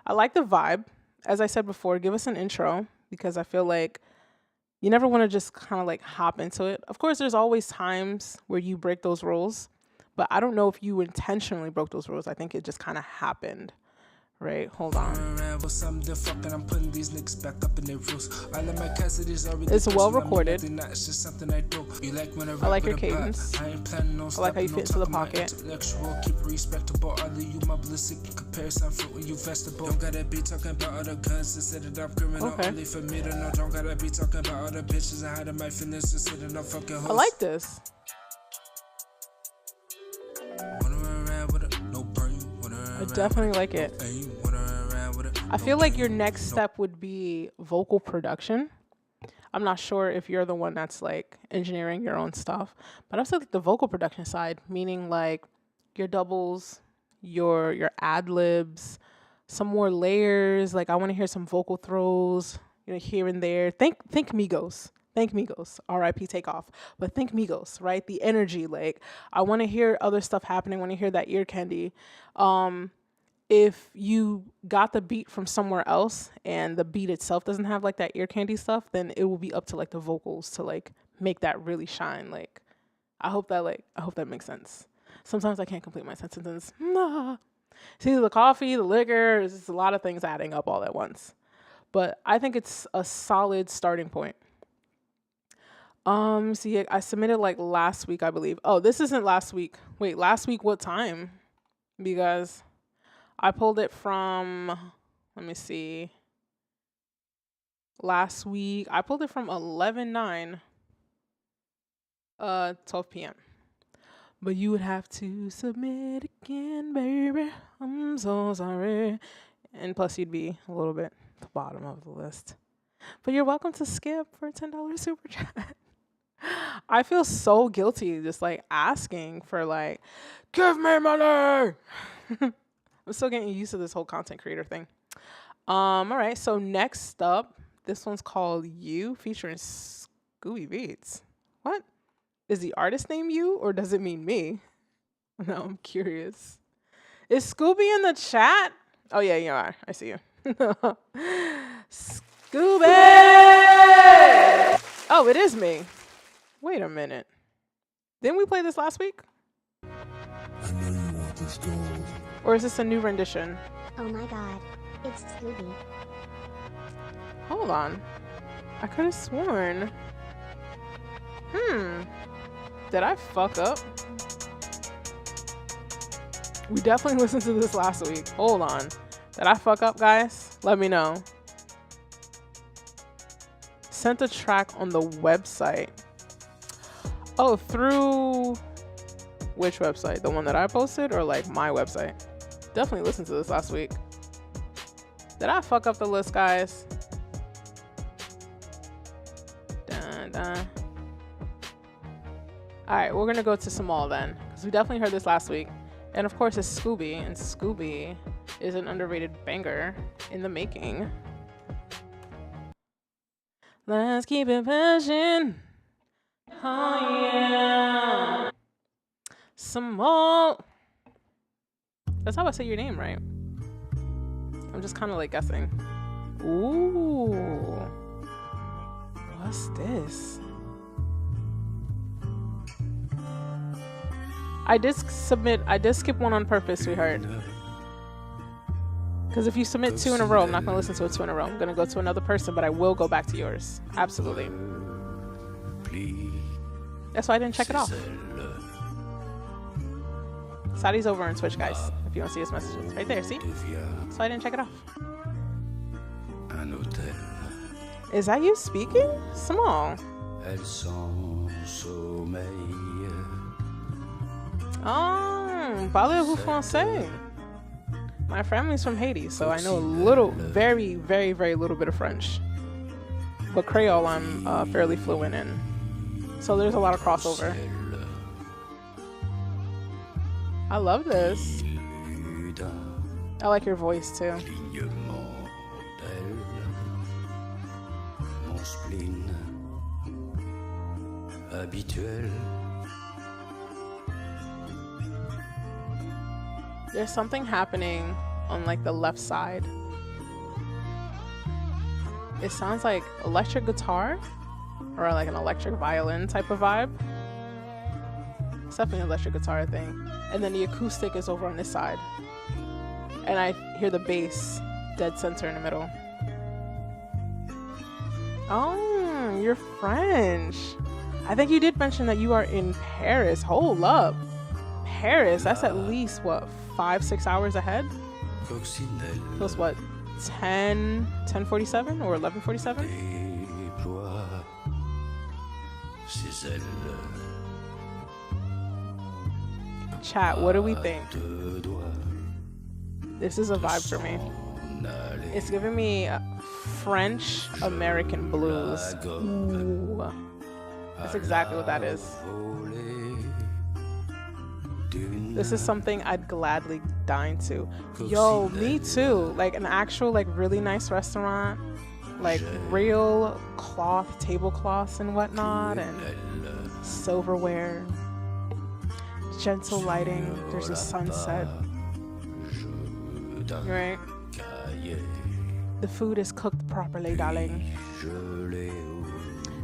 like the vibe. As I said before, give us an intro, because I feel like you never want to just kind of like hop into it. Of course, there's always times where you break those rules, but I don't know if you intentionally broke those rules. I think it just kind of happened. Right, hold on. It's well recorded. I like your cadence. I like how you fit into the pocket. Okay. I like this. I definitely like it. I feel like your next step would be vocal production. I'm not sure if you're the one that's like engineering your own stuff. But I also like the vocal production side, meaning like your doubles, your ad libs, some more layers. Like I want to hear some vocal throws, here and there. Think Migos. Think Migos. R.I.P. Takeoff. But think Migos, right? The energy. Like I want to hear other stuff happening. I want to hear that ear candy. If you got the beat from somewhere else and the beat itself doesn't have like that ear candy stuff, then it will be up to like the vocals to like make that really shine. Like I hope that makes sense. Sometimes I can't complete my sentences. It's either the coffee, the liquor, it's just a lot of things adding up all at once. But I think it's a solid starting point. See, I submitted like last week, I believe. Oh, this isn't last week. Wait, last week what time? Because I pulled it from, let me see. Last week, I pulled it from 11/9, 12 p.m. But you would have to submit again, baby. I'm so sorry. And plus, you'd be a little bit at the bottom of the list. But you're welcome to skip for a $10 super chat. I feel so guilty just like asking for like, give me money. I'm still getting used to this whole content creator thing. All right. So next up, this one's called You featuring Scooby Beats. What? Is the artist name you or does it mean me? No, I'm curious. Is Scooby in the chat? Oh, yeah, you are. I see you. Scooby! Oh, it is me. Wait a minute. Didn't we play this last week? I know you want this gold. Or is this a new rendition? Oh my god, it's Scooby. Hold on. I could have sworn. Did I fuck up? We definitely listened to this last week. Hold on. Did I fuck up, guys? Let me know. Sent a track on the website. Oh, through which website? The one that I posted or like my website? Definitely listened to this last week. Did I fuck up the list, guys? Dun, dun. All right, we're gonna go to Samal then, because we definitely heard this last week. And of course it's Scooby, and Scooby is an underrated banger in the making. Let's keep it pushing. Oh yeah. Samal. That's how I say your name, right? I'm just kind of like guessing. Ooh. What's this? I did skip one on purpose, sweetheart. Because if you submit 2 in a row, I'm not going to listen to it 2 in a row. I'm going to go to another person, but I will go back to yours. Absolutely. That's why I didn't check it off. Sadi's over on Twitch, guys. If you want to see his messages. Right there, see? So I didn't check it off. Is that you speaking? Small. Oh, parlez-vous français? My family's from Haiti, so I know a little, very, very, very little bit of French. But Creole, I'm fairly fluent in. So there's a lot of crossover. I love this. I like your voice too. There's something happening on like the left side. It sounds like electric guitar or like an electric violin type of vibe. It's definitely an electric guitar, I think. And then the acoustic is over on this side. And I hear the bass dead center in the middle. Oh, you're French. I think you did mention that you are in Paris. Hold up. Paris, that's at least, what, 5-6 hours ahead? Plus, what, 10:47 or 11:47? Chat, what do we think? This is a vibe for me. It's giving me French American blues. Ooh. That's exactly what that is. This is something I'd gladly dine to. Yo, me too. Like an actual, like really nice restaurant, like real cloth, tablecloths and whatnot, and silverware, gentle lighting. There's a sunset. Right? The food is cooked properly, darling.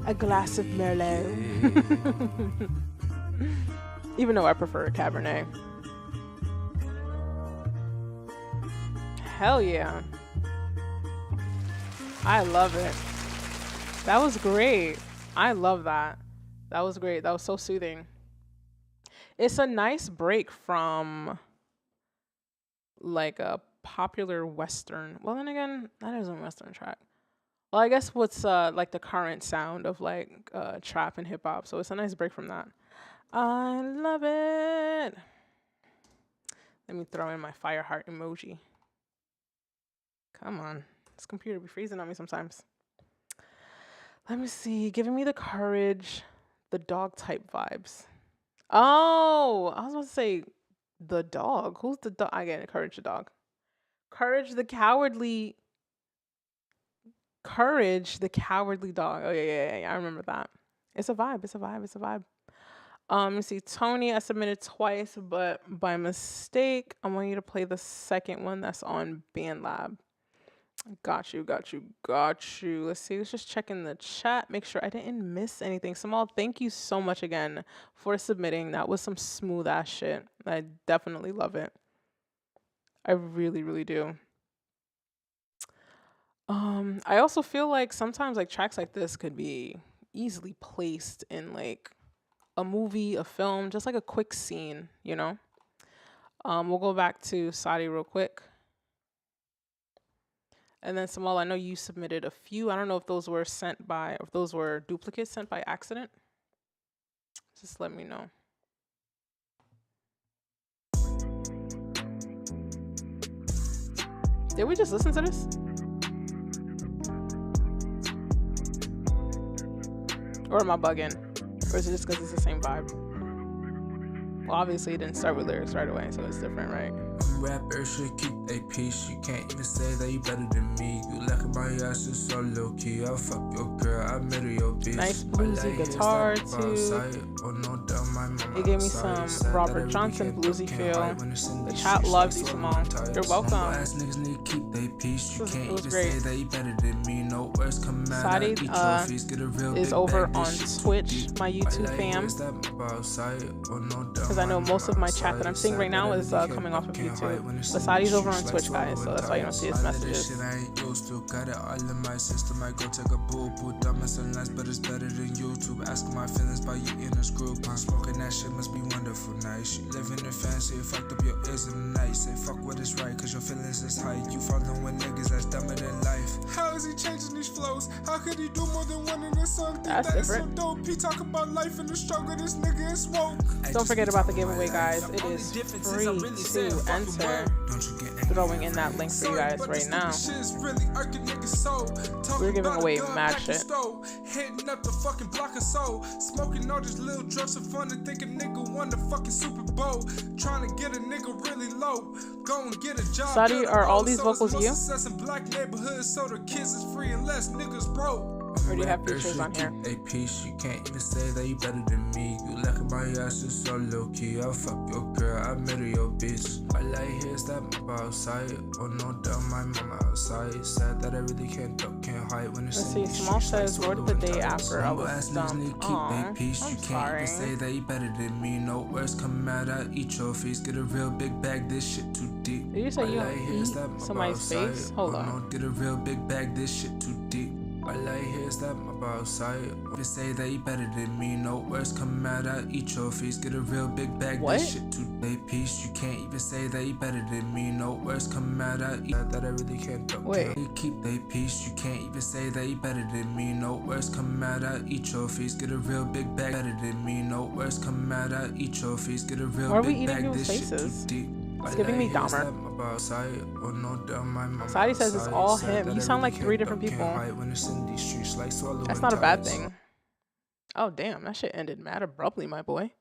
A glass of Merlot. Even though I prefer a Cabernet. Hell yeah. I love it. That was great. I love that. That was great. That was so soothing. It's a nice break from like a popular Western. Well, then again, that is a Western track. Well, I guess what's like the current sound of like trap and hip hop. So it's a nice break from that. I love it. Let me throw in my fire heart emoji. Come on. This computer be freezing on me sometimes. Let me see. Giving me the courage, the dog type vibes. Oh, I was about to say the dog. Who's the dog? I get it. Courage the dog. Courage the cowardly dog. Oh yeah. I remember that. It's a vibe. Let me see. Tony, I submitted twice, but by mistake, I want you to play the second one that's on BandLab. Got you. Let's see. Let's just check in the chat. Make sure I didn't miss anything. Samal, thank you so much again for submitting. That was some smooth ass shit. I definitely love it. I really, really do. I also feel like sometimes like tracks like this could be easily placed in like a movie, a film, just like a quick scene, you know? We'll go back to Sadi real quick. And then Samal, I know you submitted a few. I don't know if those were sent by, if those were duplicates sent by accident. Just let me know. Did we just listen to this? Or am I bugging? Or is it just because it's the same vibe? Well, obviously it didn't start with lyrics right away, so it's different, right? Rappers should keep they peace. You can't even say that you better than me. You like my ass is so low key. I'll fuck your girl, I marry your bitch. Nice bluesy guitar too. It gave me some Robert Johnson bluesy feel. The chat loves you, Simone. You're welcome. This was great. Sadi is over on Twitch, my YouTube fam. Because I know most of my chat that I'm seeing right now is coming off of YouTube. But Sadi's over on Twitch, guys, so that's why you don't see his messages. Got it all in my system. I go take a bull, put diamonds and lines, but it's better than YouTube. Asking my feelings by you in this group. I'm smoking that shit must be wonderful, nice. You living in fancy, it fucked up your ears in the night. Say fuck what is right, cause your feelings is high. You following with niggas that's dumber than life. How is he changing these flows? How could he do more than one in a song? That's different. So dope. He talk about life and the struggle, this nigga is woke. Don't forget about the giveaway, guys. It is free to enter. Throwing in that link for you guys right now. We're giving away mad shit. Hitting up the fucking block of soul. Smoking all these little drugs for fun and think a nigga won the fucking Super Bowl. Trying to get a nigga really low. Go and get a job. Sadi, are all these vocals you? Black neighborhoods so the kids is free and less niggas broke. Or do you have features on here? A piece, you can't even say that you better than me. You like my ass is so low key. I'll fuck your girl, I marry your bitch. All I hear is that my outside. Oh no, down my mama outside. Sad that I really can't duck, can't hide when it's in these Small says, wrote the day after I was dumped. Aw, I'm sorry. Say that you better than me. No words come out, I eat your face. Get a real big bag, this shit too deep. Did you say you don't eat somebody's face? Hold on. Get a real big bag, this shit too deep. All I hear is that my outside. They say that you better than me. No words come out, I eat your face. Get a real big bag. What? This shit to they piece. You can't even say that you better than me. No words come out, I eat that I really can't do. Wait. You keep they peace. You can't even say that you better than me. No words come out, I eat your face. Get a real big bag. Better than me. No words come out, I eat your face. Get a real Why are we big eating bag. people's This shit faces? too deep. It's giving me Dahmer. Sadi says it's all him. You sound like 3 different people. That's not a bad thing. Oh, damn. That shit ended mad abruptly, my boy.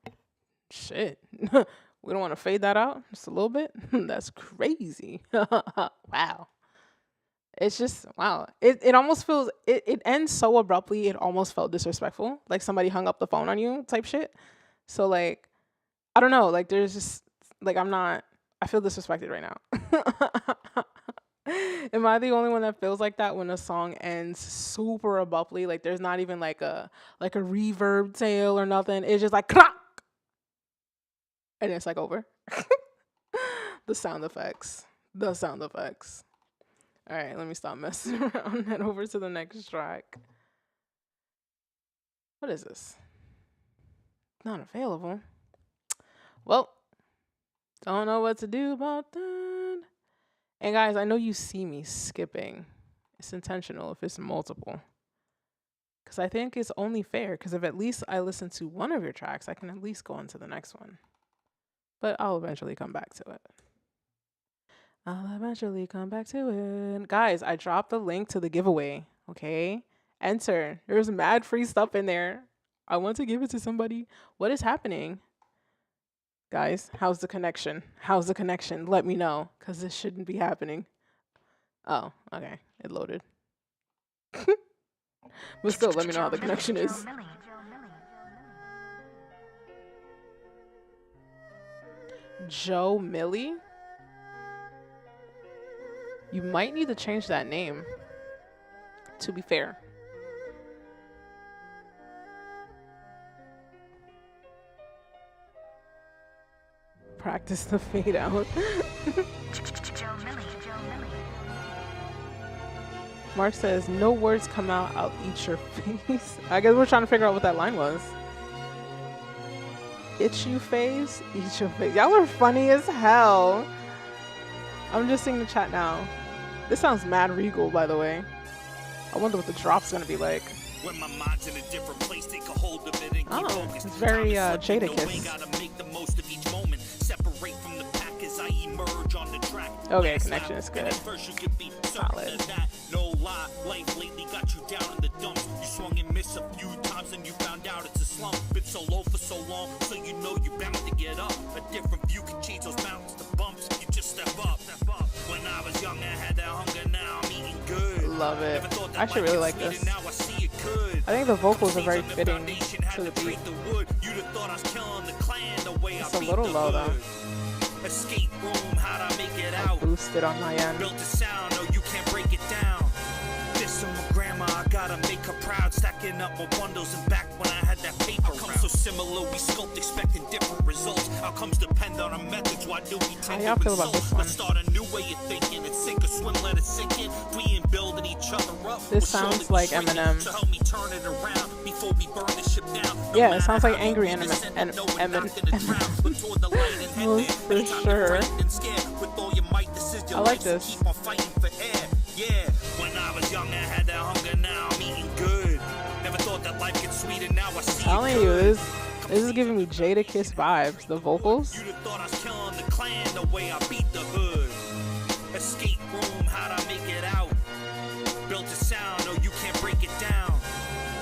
Shit. We don't want to fade that out just a little bit? That's crazy. Wow. It's just, wow. It almost feels, it ends so abruptly, it almost felt disrespectful. Like somebody hung up the phone on you type shit. So, like, I don't know. Like, there's just, like, I feel disrespected right now. Am I the only one that feels like that when a song ends super abruptly? Like there's not even like a reverb tail or nothing. It's just like crack, and it's like over. The sound effects. The sound effects. All right, let me stop messing around. Head over to the next track. What is this? Not available. Well, don't know what to do about that. And guys, I know you see me skipping. It's intentional if it's multiple. Because I think it's only fair. Because if at least I listen to one of your tracks, I can at least go on to the next one. But I'll eventually come back to it. I'll eventually come back to it. Guys, I dropped the link to the giveaway. Okay? Enter. There's mad free stuff in there. I want to give it to somebody. What is happening? Guys, how's the connection? How's the connection? Let me know. Because this shouldn't be happening. Oh, okay. It loaded. But still, let me know how the connection is. Joe Millie? You might need to change that name, to be fair. Practice the fade out. Mark says, no words come out, I'll eat your face. I guess we're trying to figure out what that line was. Itch you face, eat your face. Y'all are funny as hell. I'm just seeing the chat now. This sounds mad regal, by the way. I wonder what the drop's gonna be like. When my mind's in a different place, take a hold of it and keep focused. It's very Jadakiss. Separate from the pack as I emerge on the track. Okay, connection is good. Solid. No lie, life lately got you down in the dumps. You swung and missed a few times and you found out it's a slump. Been so low for so long, so you know you're bound to get up. A different view can change those mountains to bumps. You just step up. When I was young, I had that hunger, now I'm eating good. Love it. I actually really like this. I think the vocals are very fitting to the beat. It's a little low though. Escape room, how'd I make it out? Boosted on my end. Built a sound, no, you can't break it down. This on my grandma, I gotta make her proud. Stacking up my bundles and back when I had that paper. Outcomes so similar, we sculpt expecting different results. Outcomes depend on our methods, why do we tend to insult? Let's start a new way of thinking. It's sink or swim, let it sink in. We ain't building each other up. This sounds like Eminem. So help me turn it around before we burn the ship down. Yeah, it sounds like angry Eminem. For sure. I like this. Yeah, when I was young, I had that hunger, now I'm eating good. Never thought that life gets sweeter, now I see. Telling you, this is giving me Jadakiss vibes. The vocals. You'd have thought I was killing the clan the way I beat the hood. Escape room, how'd I make it out? Built a sound, no, you can't break it down.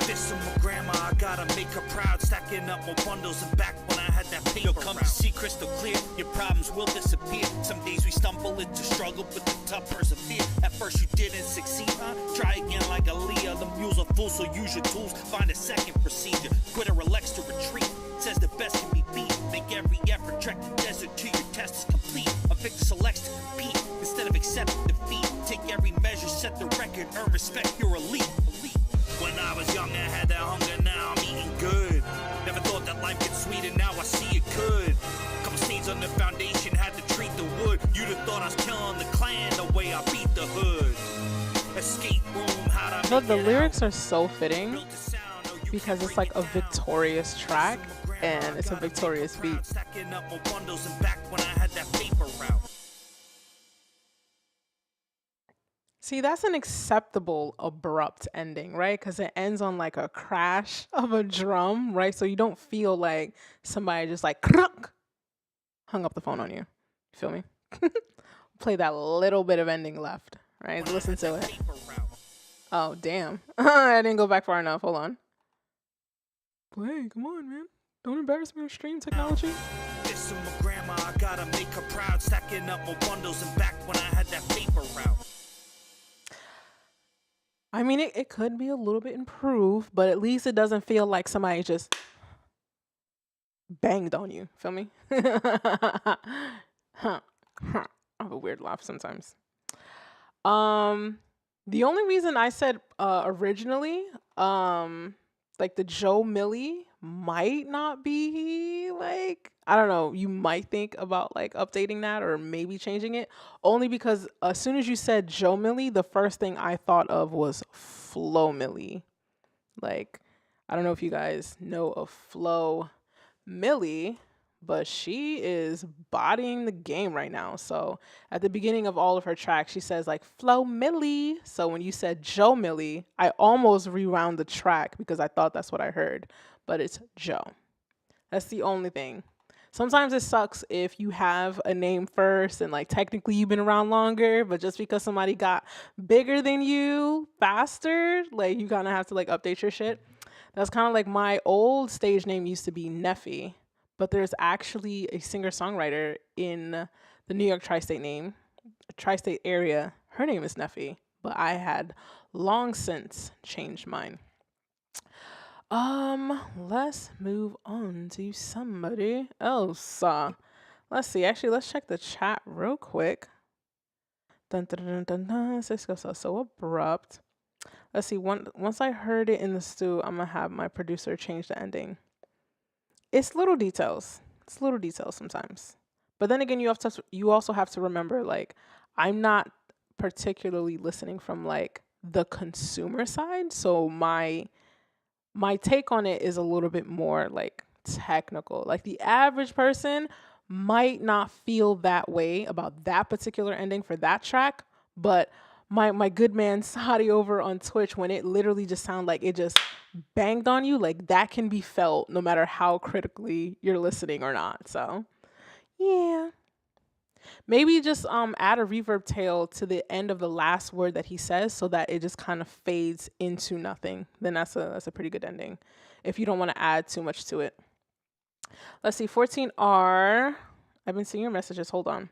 This on my grandma, I gotta make her proud. Stacking up my bundles and back when I had that paper. You'll come to see crystal clear, your problems will disappear. Some days we stumble into struggle, but the tough persevere. At first you didn't succeed, huh? Try again like Aaliyah. The mules are full, so use your tools. Find a second procedure. Quitter elects to retreat. Says the best can be beat. Make every effort, trek the desert till your test is complete. A victor selects to compete instead of accepting defeat. Take every measure, set the record, earn respect, you're elite. When I was young, I had that hunger, now I'm eating good. Never thought that life gets sweeter, now I see it could. Couple stains on the foundation, had to treat the wood. You'd have thought I was killing the clan the way I beat the hood. Escape room, how'd I make But the it lyrics out? are so fitting because it's like a victorious track and it's a victorious beat. Stacking up my bundles and back when I had that paper route. See, that's an acceptable abrupt ending, right? Because it ends on like a crash of a drum, right? So you don't feel like somebody just like hung up the phone on you. You feel me? Play that little bit of ending left, right? Listen to it. Oh, damn. I didn't go back far enough. Hold on. Play, come on, man. Don't embarrass me on stream technology. This is my grandma, I gotta make her proud. Stacking up more bundles and back when I had that paper route. I mean, it could be a little bit improved, but at least it doesn't feel like somebody just banged on you. Feel me? I have a weird laugh sometimes. The only reason I said originally, like the Joe Millie might not be like, I don't know, you might think about like updating that or maybe changing it, only because as soon as you said Joe Millie, the first thing I thought of was Flo Millie. Like, I don't know if you guys know of Flo Millie, but she is bodying the game right now. So at the beginning of all of her tracks, she says like Flo Millie. So when you said Joe Millie, I almost rewound the track because I thought that's what I heard, but it's Joe. That's the only thing. Sometimes it sucks if you have a name first and like technically you've been around longer, but just because somebody got bigger than you faster, like you kind of have to like update your shit. That's kind of like my old stage name used to be Neffy. But there's actually a singer-songwriter in the New York tri-state area. Her name is Neffy, but I had long since changed mine. Let's move on to somebody else. Let's see. Actually, let's check the chat real quick. Dun, dun, dun, dun, dun. This goes so abrupt. Let's see. Once I heard it in the stew, I'm gonna have my producer change the ending. It's little details. It's little details sometimes. But then again, you also have to remember, like, I'm not particularly listening from like the consumer side. So my take on it is a little bit more like technical. Like the average person might not feel that way about that particular ending for that track, but my good man Sadi over on Twitch, when it literally just sounded like it just banged on you, like that can be felt no matter how critically you're listening or not. So yeah, maybe just add a reverb tail to the end of the last word that he says so that it just kind of fades into nothing. Then that's a pretty good ending if you don't want to add too much to it. Let's see, 14R. I've been seeing your messages. Hold on.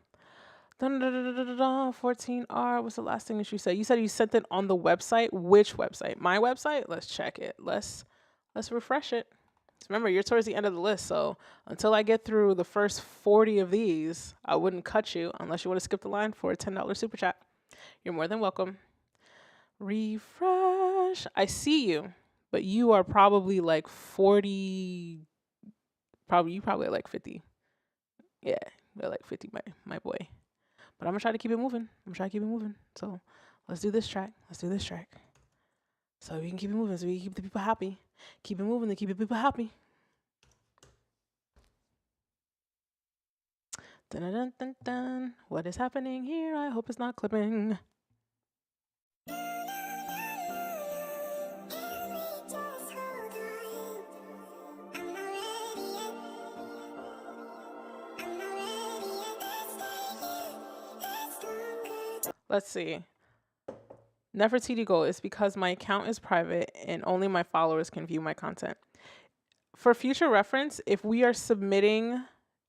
14R, what's the last thing that you said? You said you sent it on the website. Which website? My website? Let's check it. Let's refresh it. Remember, you're towards the end of the list, so until I get through the first 40 of these, I wouldn't cut you unless you want to skip the line for a $10 super chat. You're more than welcome. Refresh. I see you, but you are probably like 40. You probably like 50. Yeah, you're like 50, my boy. But I'm going to try to keep it moving. So let's do this track. So we can keep it moving, so we can keep the people happy. Keep it moving to keep the people happy. Dun, dun, dun, dun. What is happening here? I hope it's not clipping. Let's see. Nefertiti goal is because my account is private and only my followers can view my content. For future reference, if we are submitting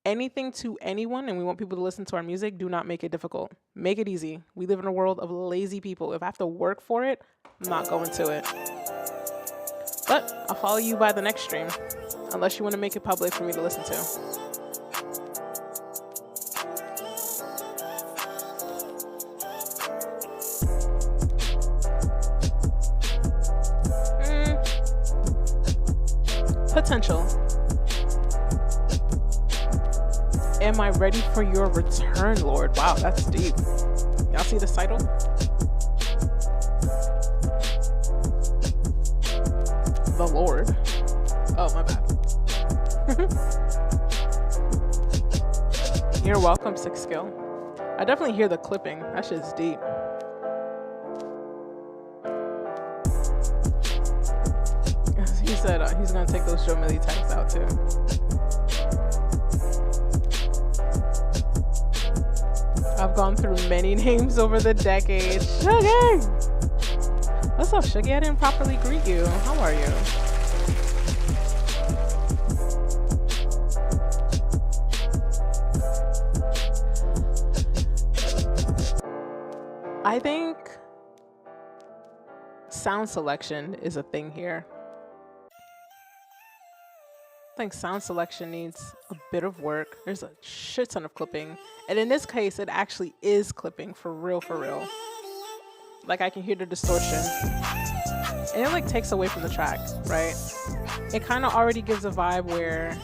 anything to anyone and we want people to listen to our music, do not make it difficult. Make it easy. We live in a world of lazy people. If I have to work for it, I'm not going to it. But I'll follow you by the next stream, unless you want to make it public for me to listen to. Potential. Am I ready for your return, Lord? Wow, that's deep. Y'all see the title? The Lord. Oh, my bad. You're welcome, Six Skill. I definitely hear the clipping. That shit's deep. He said he's gonna take those Joe Millie tags out too. I've gone through many names over the decades. Shuggy! What's up, Shuggy? I didn't properly greet you. How are you? I think sound selection is a thing here. I think sound selection needs a bit of work. There's a shit ton of clipping. And in this case, it actually is clipping for real, for real. Like I can hear the distortion. And it like takes away from the track, right? It kind of already gives a vibe where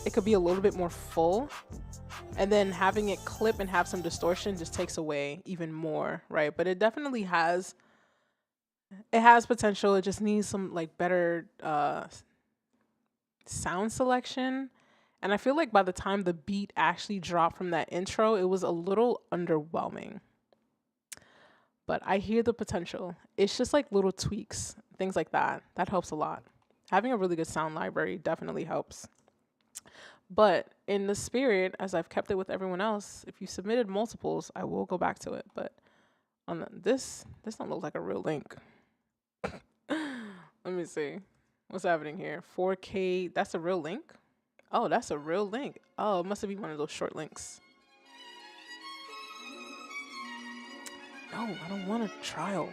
it could be a little bit more full. And then having it clip and have some distortion just takes away even more, right? But it definitely has, it has potential. It just needs some like better sound selection. And I feel like by the time the beat actually dropped from that intro, it was a little underwhelming. But I hear the potential. It's just like little tweaks, things like that. That helps a lot. Having a really good sound library definitely helps. But in the spirit, as I've kept it with everyone else, if you submitted multiples, I will go back to it. But on this don't look like a real link. Let me see. What's happening here? 4K, that's a real link? Oh, that's a real link. Oh, it must be one of those short links. No, I don't want a trial.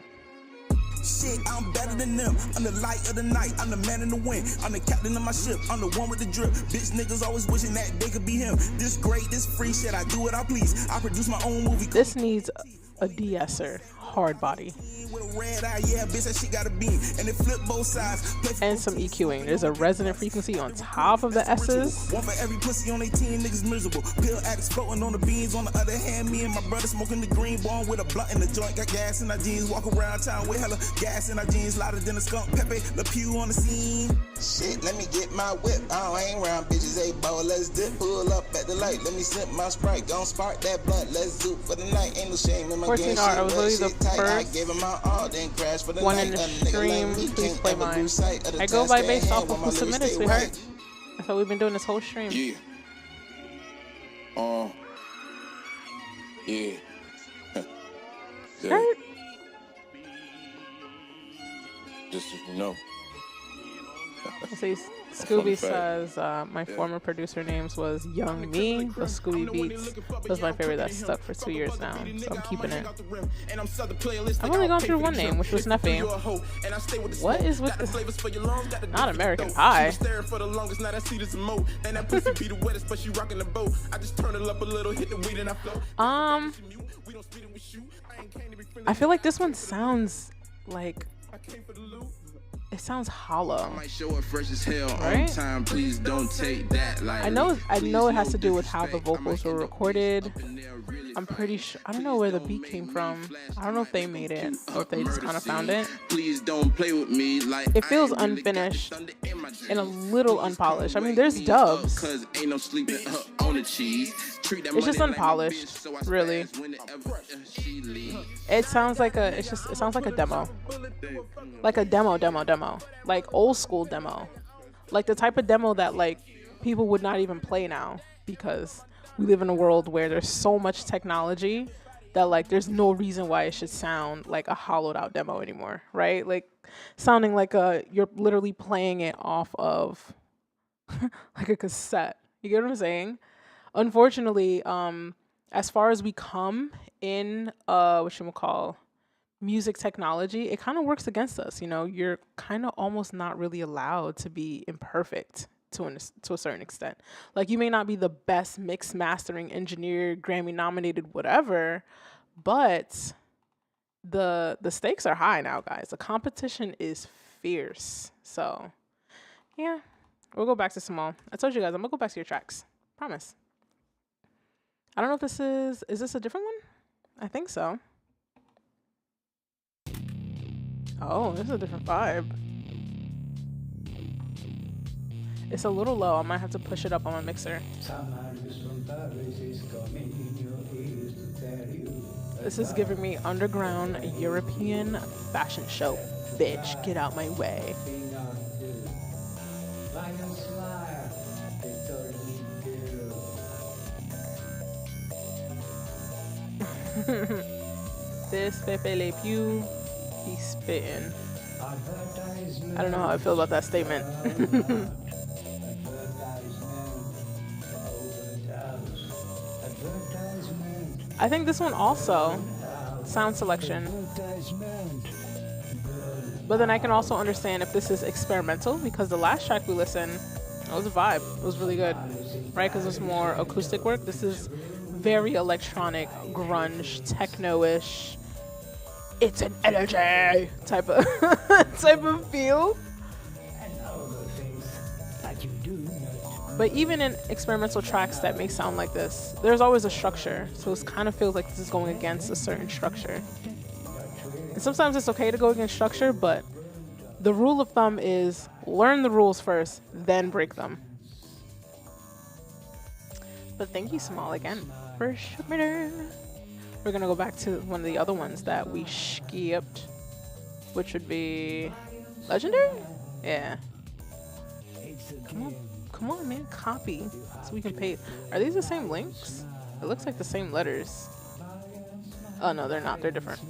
Shit, I'm better than them. I'm the light of the night. I'm the man in the wind. I'm the captain of my ship. I'm the one with the drip. Bitch niggas always wishing that they could be him. This great, this free shit. I do what I please. I produce my own movie. This needs a de-esser. Hard body. With a red eye, yeah, bitch, that shit got a beam. And it flip both sides. And some EQing. There's a resonant frequency on top of the S's. One for every pussy on 18 niggas miserable. Pill addicts floating on the beans. On the other hand, me and my brother smoking the green. Born with a blunt in the joint. Got gas in our jeans. Walk around town with hella gas in our jeans. Louder than a skunk. Pepe Le Pew on the scene. Shit, let me get my whip. I don't hang around bitches, hey, boy, let's dip. Pull up at the light, let me sip my Sprite. Gon' spark that blunt, let's zoop for the night. Ain't no shame in my game, shit, I was literally the tight. I first gave him my all, then crash for the one night. in the stream. Please play mine. I go by based off of who submitted, sweetheart. That's what we've been doing this whole stream. Yeah. Yeah. Right? Just so you know. I see Scooby says my former producer names was Young Me, but Scooby Beats was my favorite that stuck for 2 years now, so I'm keeping it. I've only gone through one name, which was Neffy. What is with this? Not American Pie. I feel like this one sounds like it sounds hollow, right? I know it has to do with how the vocals were recorded. I'm pretty sure. I don't know where the beat came from. I don't know if they made it or if they just kind of found it. It feels unfinished and a little unpolished. I mean, there's dubs. It's just unpolished, really. It sounds like it sounds like a demo. Like a demo. Like old school demo. Like the type of demo that like people would not even play now because we live in a world where there's so much technology that like there's no reason why it should sound like a hollowed out demo anymore, right? Like sounding like you're literally playing it off of like a cassette. You get what I'm saying? Unfortunately, as far as we come in music technology, it kind of works against us. You know, you're kind of almost not really allowed to be imperfect to a certain extent. Like you may not be the best mix mastering engineer, Grammy nominated, whatever, but the stakes are high now, guys. The competition is fierce. So yeah, we'll go back to Simone. I told you guys, I'm gonna go back to your tracks. Promise. I don't know if this is this a different one? I think so. Oh, this is a different vibe. It's a little low. I might have to push it up on my mixer. This is giving me underground European fashion show. Bitch, get out my way. This Pepe Le Pew, he's spitting. I don't know how I feel about that statement. I think this one also sound selection. But then I can also understand if this is experimental, because the last track we listened, it was a vibe. It was really good, right? Because it's more acoustic work. This is very electronic, grunge, techno-ish. It's an energy type of type of feel. But even in experimental tracks that may sound like this, there's always a structure. So it kind of feels like this is going against a certain structure. And sometimes it's okay to go against structure, but the rule of thumb is learn the rules first, then break them. But thank you, Small, again for submitting. We're going to go back to one of the other ones that we skipped, which would be Legendary? Yeah. Come on, man. Copy so we can paste. Are these the same links? It looks like the same letters. Oh, no, they're not. They're different.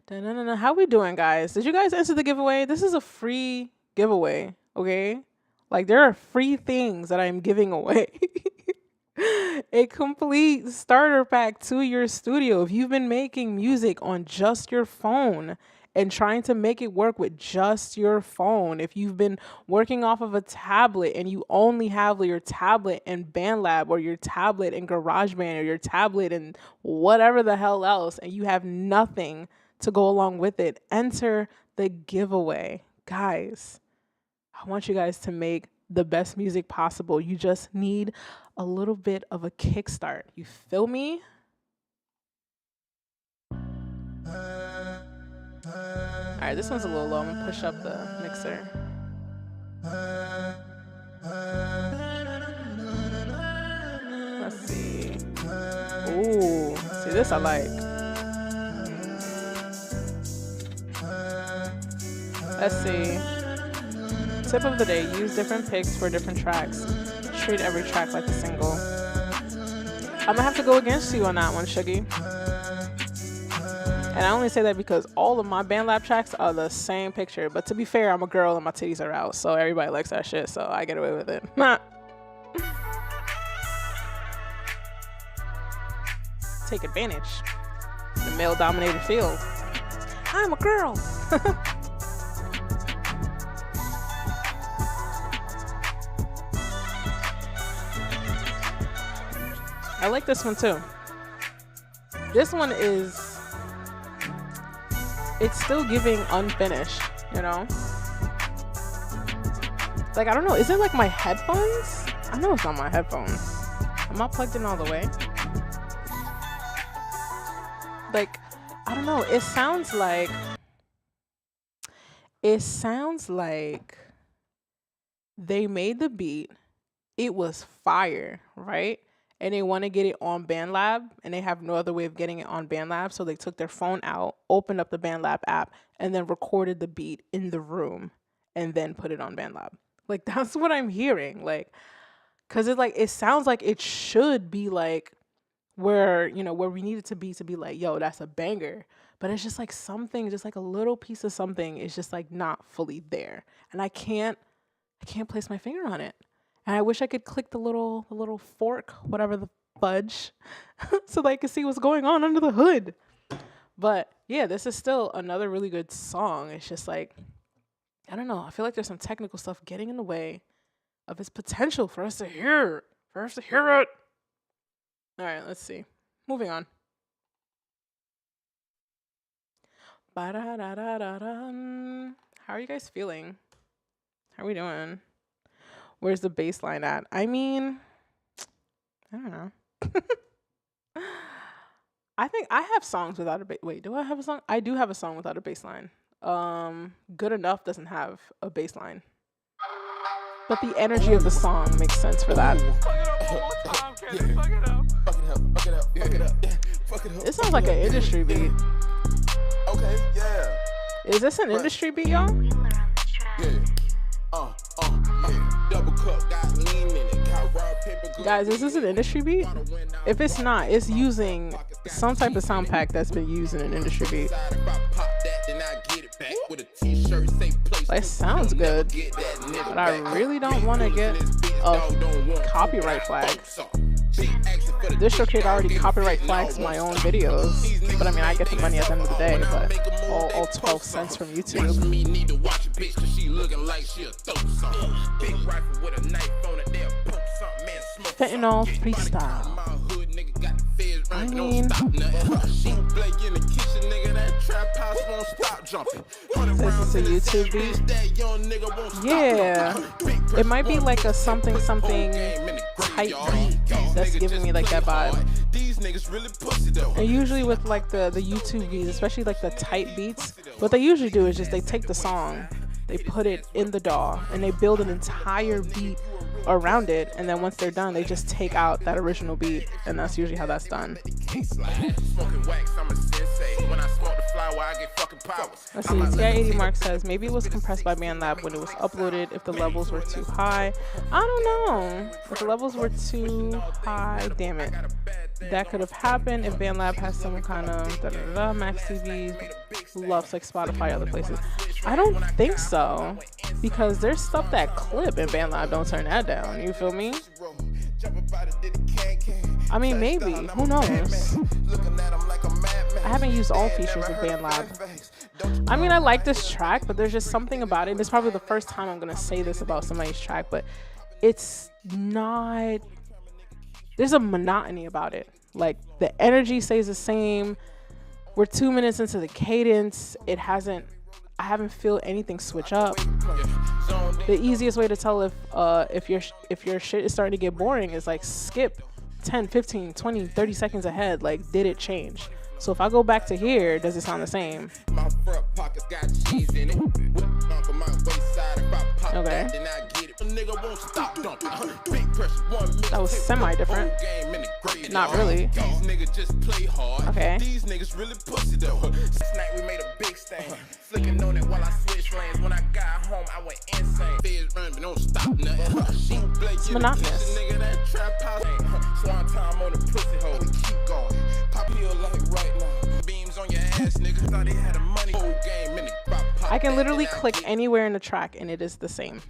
How we doing, guys? Did you guys answer the giveaway? This is a free giveaway, okay? Like, there are free things that I'm giving away. A complete starter pack to your studio. If you've been making music on just your phone and trying to make it work with just your phone, if you've been working off of a tablet and you only have your tablet and BandLab, or your tablet and GarageBand, or your tablet and whatever the hell else, and you have nothing to go along with it, enter the giveaway. Guys, I want you guys to make the best music possible. You just need a little bit of a kickstart. You feel me? All right, this one's a little low. I'm gonna push up the mixer. Let's see. Ooh, see this I like. Let's see. Tip of the day, use different picks for different tracks. Treat every track like a single. I'm gonna have to go against you on that one, Shuggy. And I only say that because all of my BandLab tracks are the same picture. But to be fair, I'm a girl and my titties are out, so everybody likes that shit, so I get away with it. Take advantage. The male-dominated field. I'm a girl. I like this one too. This one is, it's still giving unfinished, you know? Like, I don't know, is it like my headphones? I know it's not my headphones. I'm not plugged in all the way. Like, I don't know, it sounds like they made the beat, it was fire, right? And they want to get it on BandLab, and they have no other way of getting it on BandLab, so they took their phone out, opened up the BandLab app, and then recorded the beat in the room, and then put it on BandLab. Like, that's what I'm hearing. Like, because it sounds like it should be like where we need it to be like, yo, that's a banger. But it's just like something, just like a little piece of something is just like not fully there, and I can't place my finger on it. And I wish I could click the little fork, whatever the fudge, so that I could see what's going on under the hood. But yeah, this is still another really good song. It's just like, I don't know. I feel like there's some technical stuff getting in the way of its potential for us to hear it. All right, let's see. Moving on. How are you guys feeling? How are we doing? Where's the bass line at? I mean, I don't know. I think I have songs without a bass. Wait, do I have a song? I do have a song without a bass line. Good Enough doesn't have a bass line. But the energy of the song makes sense for that. It sounds like an industry beat. Okay, yeah. Is this an industry beat, y'all? Yeah. Double cup, got lean in it, got raw paper. Guys, is this an industry beat? If it's not, it's using some type of sound pack that's been used in an industry beat. It sounds good, but I really don't want to get a copyright flag. DistroKid already copyright flags my own videos, but I mean, I get the money at the end of the day, but all 12 cents from YouTube. Fentanyl freestyle. I mean, this is a YouTube beat. Yeah, it might be like a something tight beat that's giving me like that vibe. And usually with like the YouTube beats, especially like the tight beats, what they usually do is just they take the song, they put it in the DAW, and they build an entire beat around it, and then once they're done, they just take out that original beat, and that's usually how that's done. Let's see, TI-80 Mark says maybe it was compressed by BandLab when it was uploaded if the levels were too high. I don't know if the levels were too high. Damn it, that could have happened if BandLab has some kind of Max TV loves like Spotify, other places. I don't think so, because there's stuff that clip and BandLab don't turn that down. You feel me? I mean, maybe. Who knows? I haven't used all features of BandLab. I mean, I like this track, but there's just something about it. And it's probably the first time I'm gonna say this about somebody's track, but it's not. There's a monotony about it. Like the energy stays the same. We're 2 minutes into the cadence. I haven't feel anything switch up. The easiest way to tell if your shit is starting to get boring is like skip 10, 15, 20, 30 seconds ahead. Like, did it change? So if I go back to here, does it sound the same? Okay. That was semi-different. Not really. Okay. It's monotonous. I can literally click anywhere in the track and it is the same.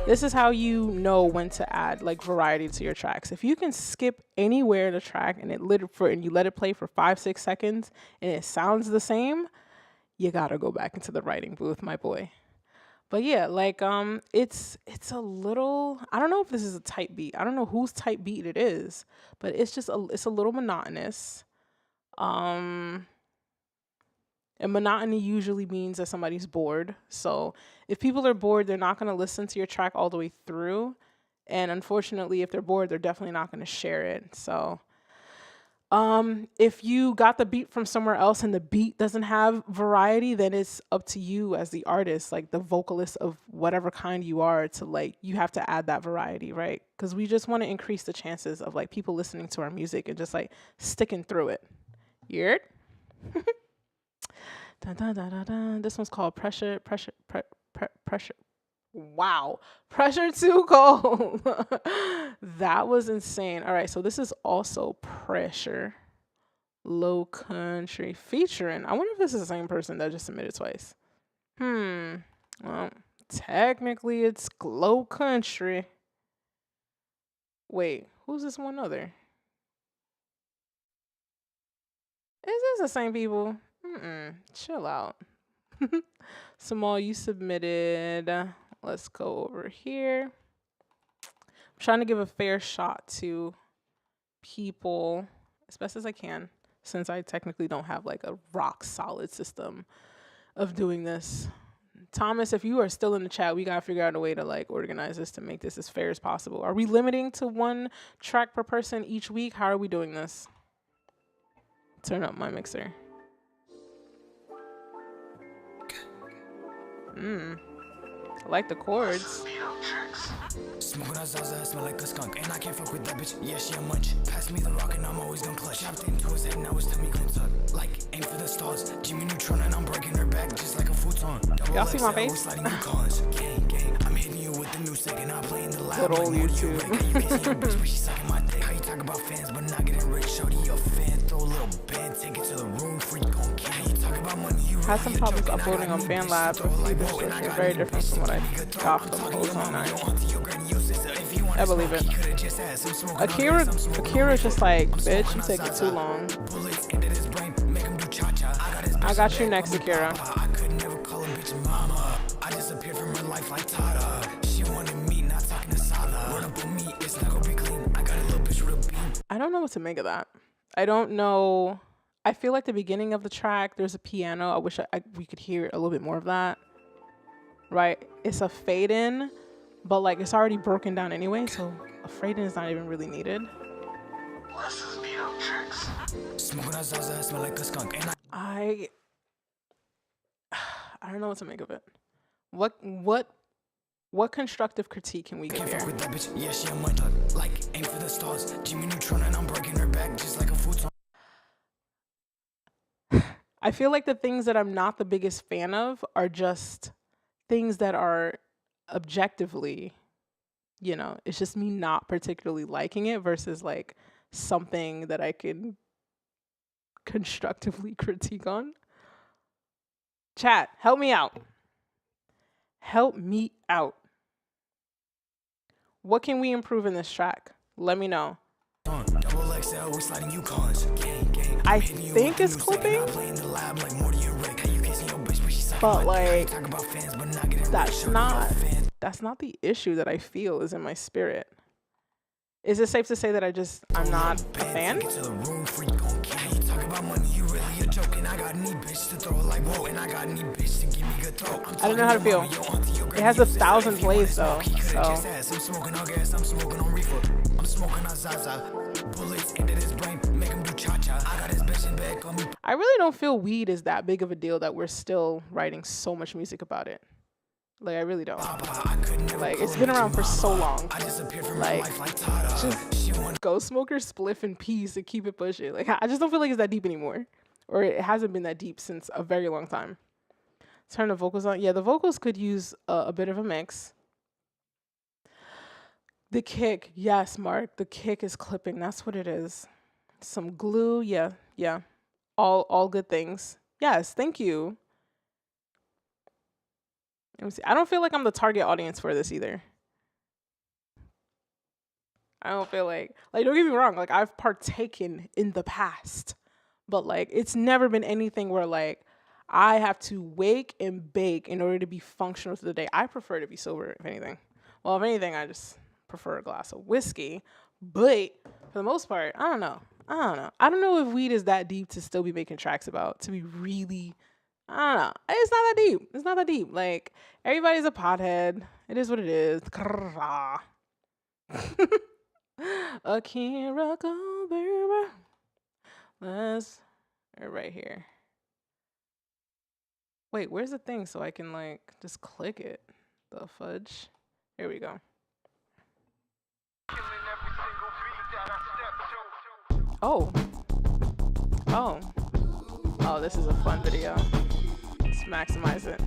This is how you know when to add like variety to your tracks. If you can skip anywhere in the track and you let it play for 5-6 seconds and it sounds the same, you gotta go back into the writing booth, my boy. But yeah, like it's a little, I don't know if this is a tight beat. I don't know whose tight beat it is, but it's a little monotonous. And monotony usually means that somebody's bored. So if people are bored, they're not going to listen to your track all the way through. And unfortunately, if they're bored, they're definitely not going to share it. So if you got the beat from somewhere else and the beat doesn't have variety, then it's up to you as the artist, like the vocalist of whatever kind you are, to like, you have to add that variety, right? Because we just want to increase the chances of like people listening to our music and just like sticking through it. You heard? Dun, dun, dun, dun, dun. This one's called Pressure. Wow. Pressure Too Cold. That was insane. All right, so this is also Pressure. Low Country featuring. I wonder if this is the same person that just submitted twice. Well, technically it's Low Country. Wait, who's this one other? Is this the same people? Chill out. Samal, you submitted. Let's go over here. I'm trying to give a fair shot to people as best as I can, since I technically don't have like a rock solid system of doing this. Thomas, if you are still in the chat, we gotta figure out a way to like organize this to make this as fair as possible. Are we limiting to 1 track per person each week? How are we doing this? Turn up my mixer. I like the chords. Smoking on Zaza, smell like a skunk, and I can't fuck with that bitch. Yeah, she a munch. Pass me the rock, and I'm always gonna clutch. Chopped into his head, now his tummy cleans up. Like, aim for the stars. Jimmy Neutron, and I'm breaking her back just like a futon. Y'all see my face? Gang, gang. I'm hitting you with the new stick, and I'm playing the loud. Good old YouTube. How you talk about fans, but not getting rich? Shorty, your fan, throw a little band, take it to the room, freak on gang. Had some problems uploading on BandLab. The feed distortion is very different from what I got from Ozone 9. I believe it. Akira's just like, bitch, you taking too long. I got you next, Akira. I disappeared from her life like Tata. She wanted me, not talking to Sala. Word up on me, it's not gonna be clean. I got a little bitch with a beam. I don't know what to make of that. I don't know. I feel like the beginning of the track, there's a piano. I wish we could hear a little bit more of that. Right? It's a fade in, but like it's already broken down anyway, so a fade in is not even really needed. I don't know what to make of it. What constructive critique can we give here? Yeah, she like aim for the stars. Jimmy Neutron and I'm breaking her back just like a futon. I feel like the things that I'm not the biggest fan of are just things that are objectively, you know, it's just me not particularly liking it versus like something that I can constructively critique on. Chat, help me out. Help me out. What can we improve in this track? Let me know. I think it's clipping, but like that's not the issue that I feel is in my spirit. Is it safe to say that I'm not a fan? I don't know how to feel. It has 1,000 plays though, so. I really don't feel weed is that big of a deal that we're still writing so much music about it. Like, I really don't. Like, it's been around for so long. Like, just go smoke your spliff in peace and keep it pushing. Like, I just don't feel like it's that deep anymore. Or it hasn't been that deep since a very long time. Turn the vocals on. Yeah, the vocals could use a bit of a mix. The kick. Yes, Mark. The kick is clipping. That's what it is. Some glue. Yeah. All good things. Yes, thank you. Let me see. I don't feel like I'm the target audience for this either. I don't feel like don't get me wrong, like I've partaken in the past, but like it's never been anything where like I have to wake and bake in order to be functional through the day. I prefer to be sober, if anything. Well, if anything, I just prefer a glass of whiskey, but for the most part, I don't know. I don't know if weed is that deep to still be making tracks about, to be really, I don't know. It's not that deep. Like, everybody's a pothead. It is what it is. Akira, go, baby. Let's, right here. Wait, where's the thing so I can, like, just click it? The fudge. Here we go. Oh, this is a fun video. Let's maximize it.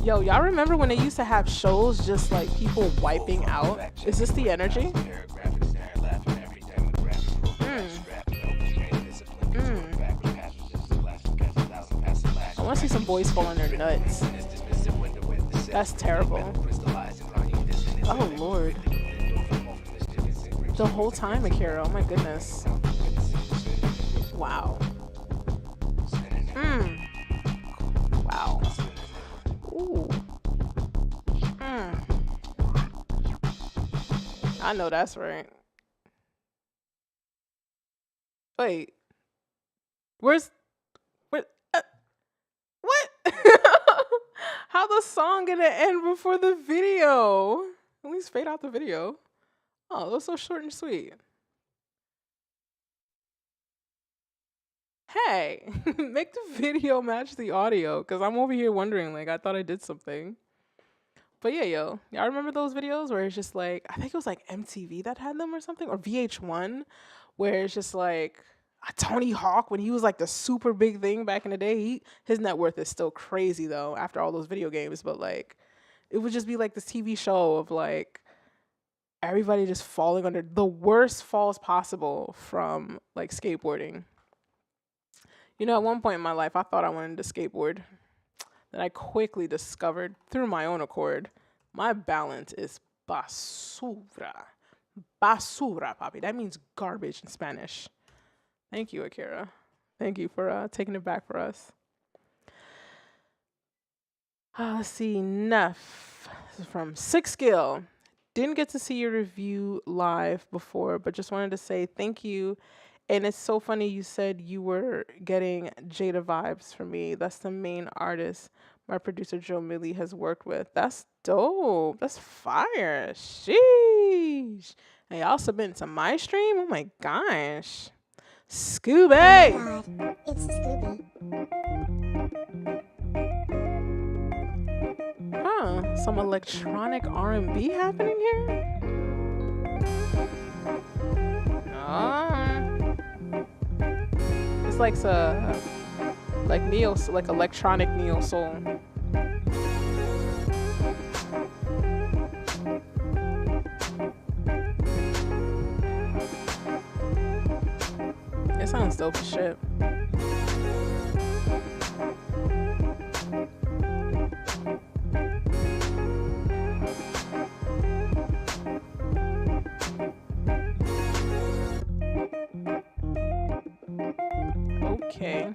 Yo, y'all remember when they used to have shows just like people wiping out? Is this the energy? I want to see some boys fall on their nuts. That's terrible. Oh, Lord. The whole time, Akira. Oh, my goodness. Wow. Wow. Ooh. I know that's right. Wait. What? How the song gonna end before the video? At least fade out the video. Oh, that was so short and sweet. Hey, make the video match the audio, because I'm over here wondering, like, I thought I did something. But yeah, y'all remember those videos where it's just like, I think it was like MTV that had them or something, or VH1, where it's just like Tony Hawk, when he was like the super big thing back in the day. His net worth is still crazy though after all those video games, but like it would just be like this TV show of like everybody just falling under the worst falls possible from like skateboarding. You know, at one point in my life, I thought I wanted to skateboard. Then I quickly discovered, through my own accord, my balance is basura. Basura, papi. That means garbage in Spanish. Thank you, Akira. Thank you for taking it back for us. Let's see, Neff. This is from Six Skill. Didn't get to see your review live before, but just wanted to say thank you. And it's so funny you said you were getting Jada vibes from me. That's the main artist my producer Joe Milley has worked with. That's dope. That's fire. Sheesh. And y'all submitting to my stream? Oh my gosh. Scooby. Oh my God, it's Scooby. Huh. Some electronic R&B happening here? It's like neo, like electronic neo soul. It sounds dope as shit. Okay.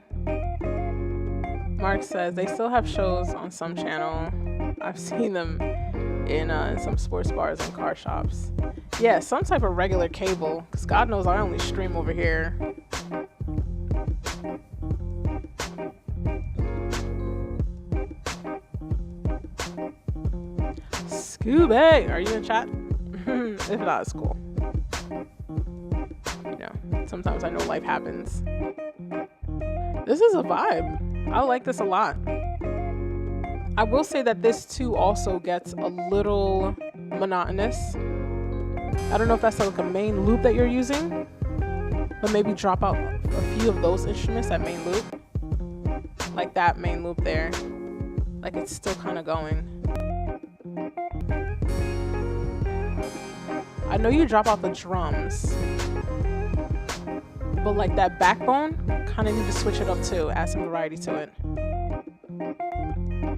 Mark says they still have shows on some channel. I've seen them in some sports bars and car shops. Yeah, some type of regular cable, because God knows I only stream over here. Scooby, are you in chat? If not, it's cool. You know, sometimes I know life happens. This is a vibe. I like this a lot. I will say that this too also gets a little monotonous. I don't know if that's like a main loop that you're using, but maybe drop out a few of those instruments, that main loop. Like that main loop there. Like it's still kind of going. I know you drop out the drums, but like that backbone, kind of need to switch it up too, add some variety to it.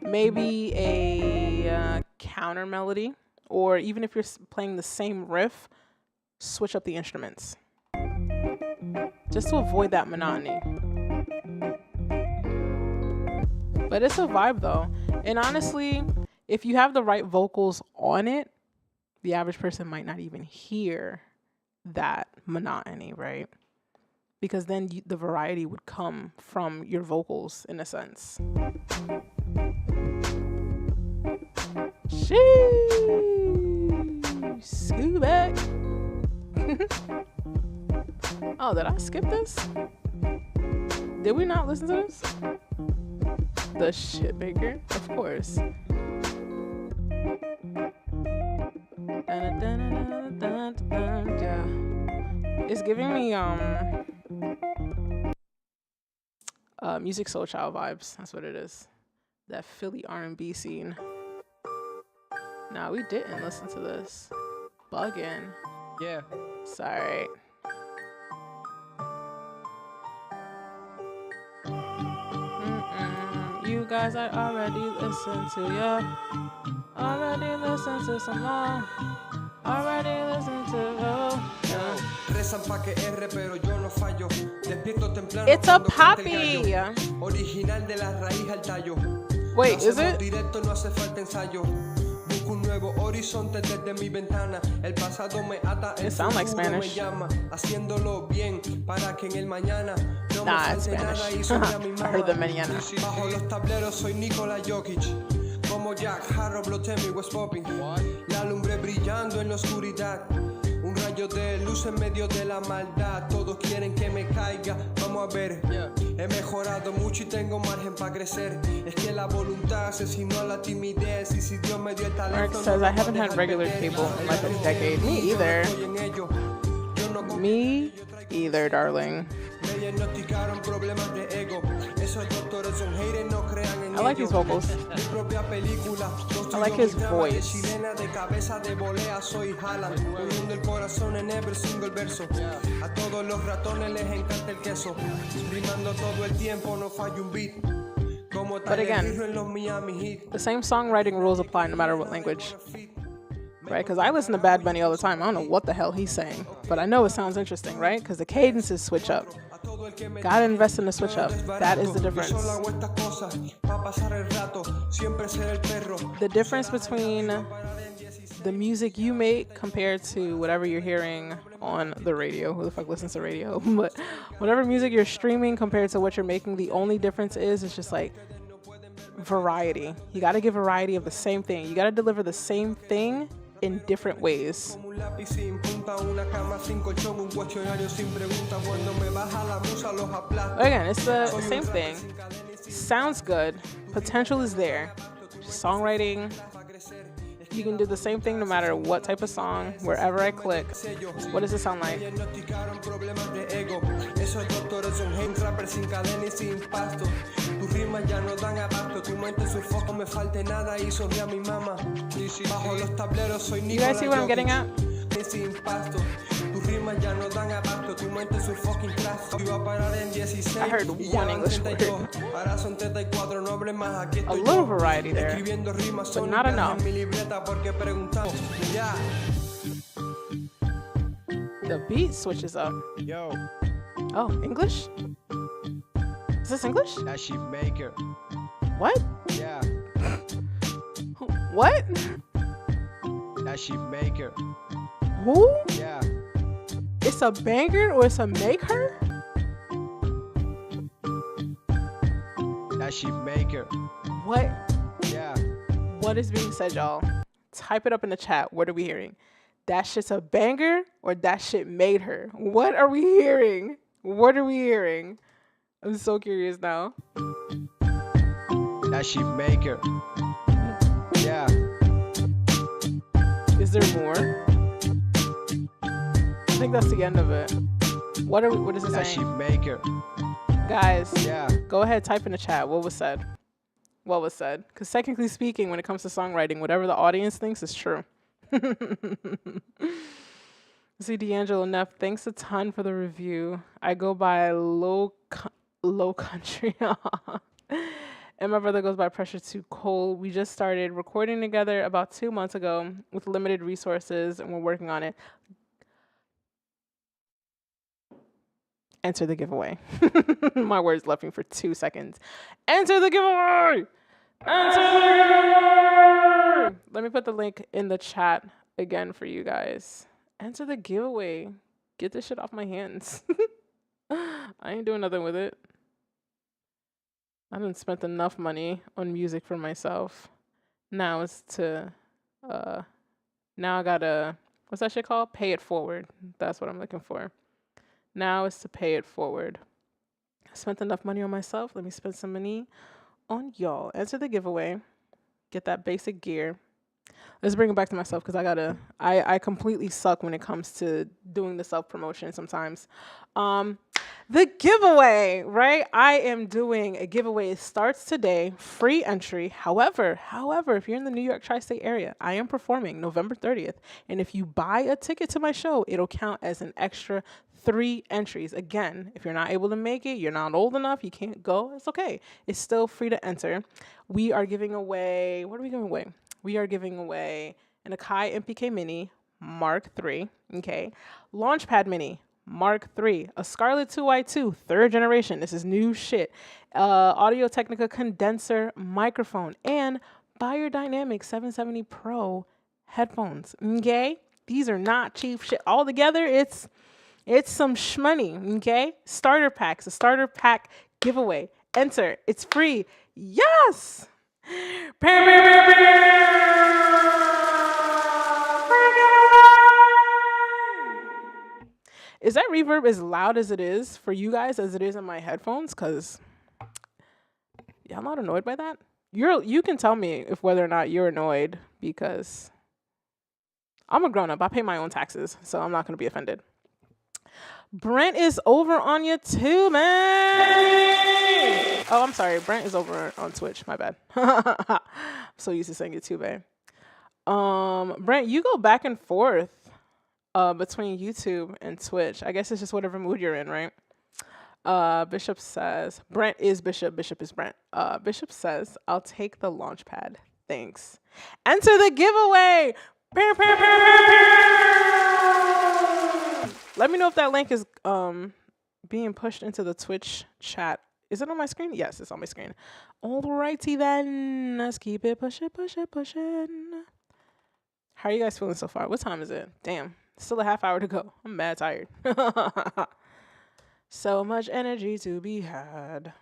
Maybe a counter melody, or even if you're playing the same riff, switch up the instruments. Just to avoid that monotony. But it's a vibe though. And honestly, if you have the right vocals on it, the average person might not even hear that monotony, right? Because then the variety would come from your vocals in a sense. Sheesh. Scoot back. Oh, did I skip this? Did we not listen to this? The shit maker, of course. Yeah. It's giving me Music Soul Child vibes. That's what it is. That Philly R&B scene. Nah, we didn't listen to this. Buggin'. Yeah. Sorry. You guys, I already listened to ya. Already listened to some more. Already listened to It's a poppy. Wait, is it? It sounds like Spanish. Nah, it's Spanish. I heard the mañana. Como Jack Harrow, Blotemi, West Popping. La lumbre brillando en la oscuridad. Un rayo de luz en medio de la maldad. Todos quieren que me caiga. Vamos a ver. He mejorado mucho y tengo margen para crecer. Es que la voluntad asesinó a la timidez. Y si Dios me dio el talento. Mark says, I haven't had regular cable in like a decade. Me either. Me either, darling. diagnosticaron problemas de ego. Esos doctores son haters, no crean en I like his vocals. Mi propia película. I like his voice. Chilena de cabeza de volea, soy Haaland. Uniendo el corazón en every single verso. A todos los ratones les encanta el queso. Rimando todo el tiempo, no falla un beat. But again, the same songwriting rules apply no matter what language. Right? Because I listen to Bad Bunny all the time. I don't know what the hell he's saying. But I know it sounds interesting, right? Because the cadences switch up. Gotta invest in the switch up. That is the difference. The difference between the music you make compared to whatever you're hearing on the radio. Who the fuck listens to radio? But whatever music you're streaming compared to what you're making, the only difference is it's just like variety. You got to give variety of the same thing. You got to deliver the same thing in different ways. But again, it's the same thing. Sounds good. Potential is there. Songwriting, you can do the same thing no matter what type of song, wherever I click. What does it sound like? You guys see what I'm getting at? I heard one English word. A little variety there, but not enough. The beat switches up. Yo. Oh, English? Is this English? That shit maker. What? Yeah. What? That shit maker. Who? Yeah. It's a banger or it's a maker? That shit maker. What? Yeah. What is being said, y'all? Type it up in the chat. What are we hearing? That shit's a banger or that shit made her? What are we hearing? What are we hearing? I'm so curious now. That shit maker. Yeah. Is there more? I think that's the end of it. What is it that saying? That shit maker. Guys, yeah. Go ahead, type in the chat. What was said? What was said? Because technically speaking, when it comes to songwriting, whatever the audience thinks is true. See, D'Angelo Neff, thanks a ton for the review. I go by low country. And my brother goes by Pressure Too Cold. We just started recording together about 2 months ago with limited resources, and we're working on it. Enter the giveaway. My words left me for 2 seconds. Enter the giveaway! Enter the giveaway! Let me put the link in the chat again for you guys. Enter the giveaway. Get this shit off my hands. I ain't doing nothing with it. I done spent enough money on music for myself. Now it's to, now I gotta, what's that shit called? Pay it forward. That's what I'm looking for. Now it's to pay it forward. I spent enough money on myself. Let me spend some money on y'all. Enter the giveaway. Get that basic gear. Let's bring it back to myself because I completely suck when it comes to doing the self-promotion sometimes. The giveaway, right? I am doing a giveaway. It starts today, free entry. However, if you're in the New York tri-state area, I am performing November 30th. And if you buy a ticket to my show, it'll count as an extra 3 entries. Again, if you're not able to make it, you're not old enough, you can't go, it's okay. It's still free to enter. We are giving away, what are we giving away? We are giving away an Akai MPK Mini Mark III, okay? Launchpad Mini Mark III, a Scarlett 2i2 3rd generation. This is new shit. Audio-Technica condenser microphone and Beyerdynamic 770 Pro headphones, okay? These are not cheap shit. All together, it's some shmoney, okay? Starter packs, a starter pack giveaway. Enter. It's free. Yes! Is that reverb as loud as it is for you guys as it is in my headphones? Because y'all not annoyed by that? You can tell me if whether or not you're annoyed because I'm a grown-up. I pay my own taxes, so I'm not going to be offended. Brent is over on YouTube, man. Oh, I'm sorry. Brent is over on Twitch. My bad. I'm so used to saying YouTube, eh? Brent, you go back and forth between YouTube and Twitch. I guess it's just whatever mood you're in, right? Bishop says, Brent is Bishop. Bishop is Brent. Bishop says, I'll take the launch pad. Thanks. Enter the giveaway. Let me know if that link is being pushed into the Twitch chat. Is it on my screen? Yes, it's on my screen. Alrighty then. Let's keep it pushing. How are you guys feeling so far? What time is it? Damn. Still a half hour to go. I'm mad tired. So much energy to be had.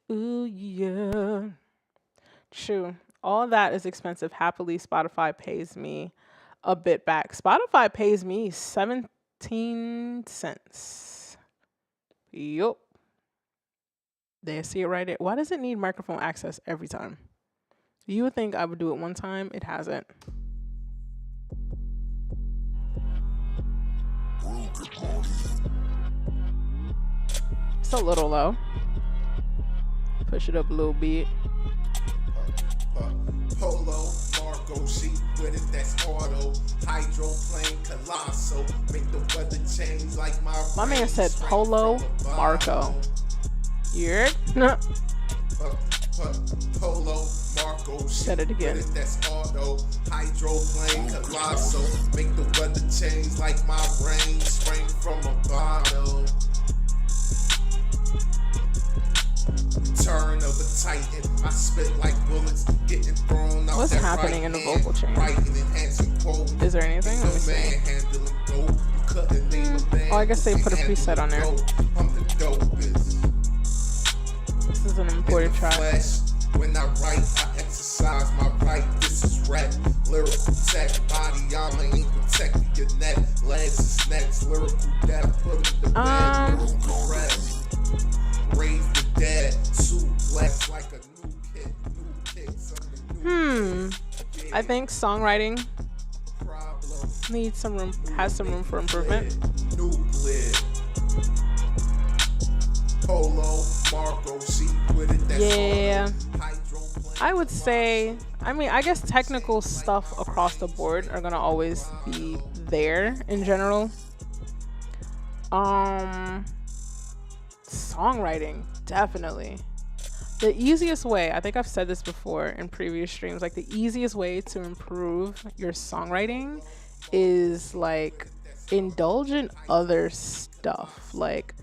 Ooh, yeah. True. All that is expensive. Happily, Spotify pays me a bit back. Spotify pays me 17 cents. Yup. They see it right there. Why does it need microphone access every time? You would think I would do it one time. It hasn't. It's a little low. Push it up a little bit. Polo, Marco, sheet with it, that's auto. Hydroplane, colossal. Make the weather change like my man said Polo, Marco. You heard? Polo, Marco, said it again. With it, that's auto. Hydroplane, colossal. Make the weather change like my rain. Spring from a bottle. Return of a titan. I spit like bullets getting thrown out. What's happening in the vocal chain? Is there anything? Let me see. Oh, I guess they put a preset on there. This is an imported track. When I write, I exercise my right. This is rap. Lyrical tech, body armor ain't protecting your neck. Legs is next. Lyrical death, put in the bed. Lyrical rest. Raise the dead, suplex like a new kid. I think songwriting needs some room, has some room for improvement. Polo, Marco, with it, yeah. I would say, I guess technical stuff across the board are gonna always be there in general. Songwriting, definitely. The easiest way, I think I've said this before in previous streams, like the easiest way to improve your songwriting is like indulge in other stuff. Like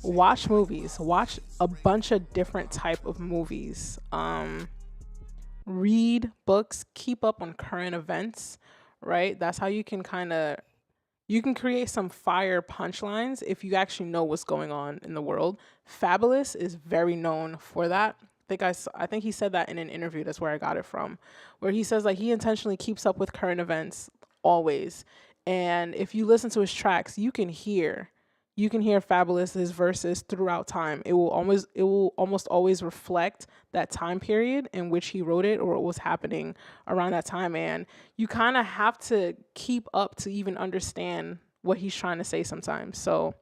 watch movies, watch a bunch of different type of movies, read books, keep up on current events, right? That's how you can you can create some fire punchlines if you actually know what's going on in the world. Fabulous is very known for that. I think he said that in an interview. That's where I got it from, where he says like he intentionally keeps up with current events always. And if you listen to his tracks, you can hear Fabulous's verses throughout time. It will almost always reflect that time period in which he wrote it or what was happening around that time. And you kind of have to keep up to even understand what he's trying to say sometimes. So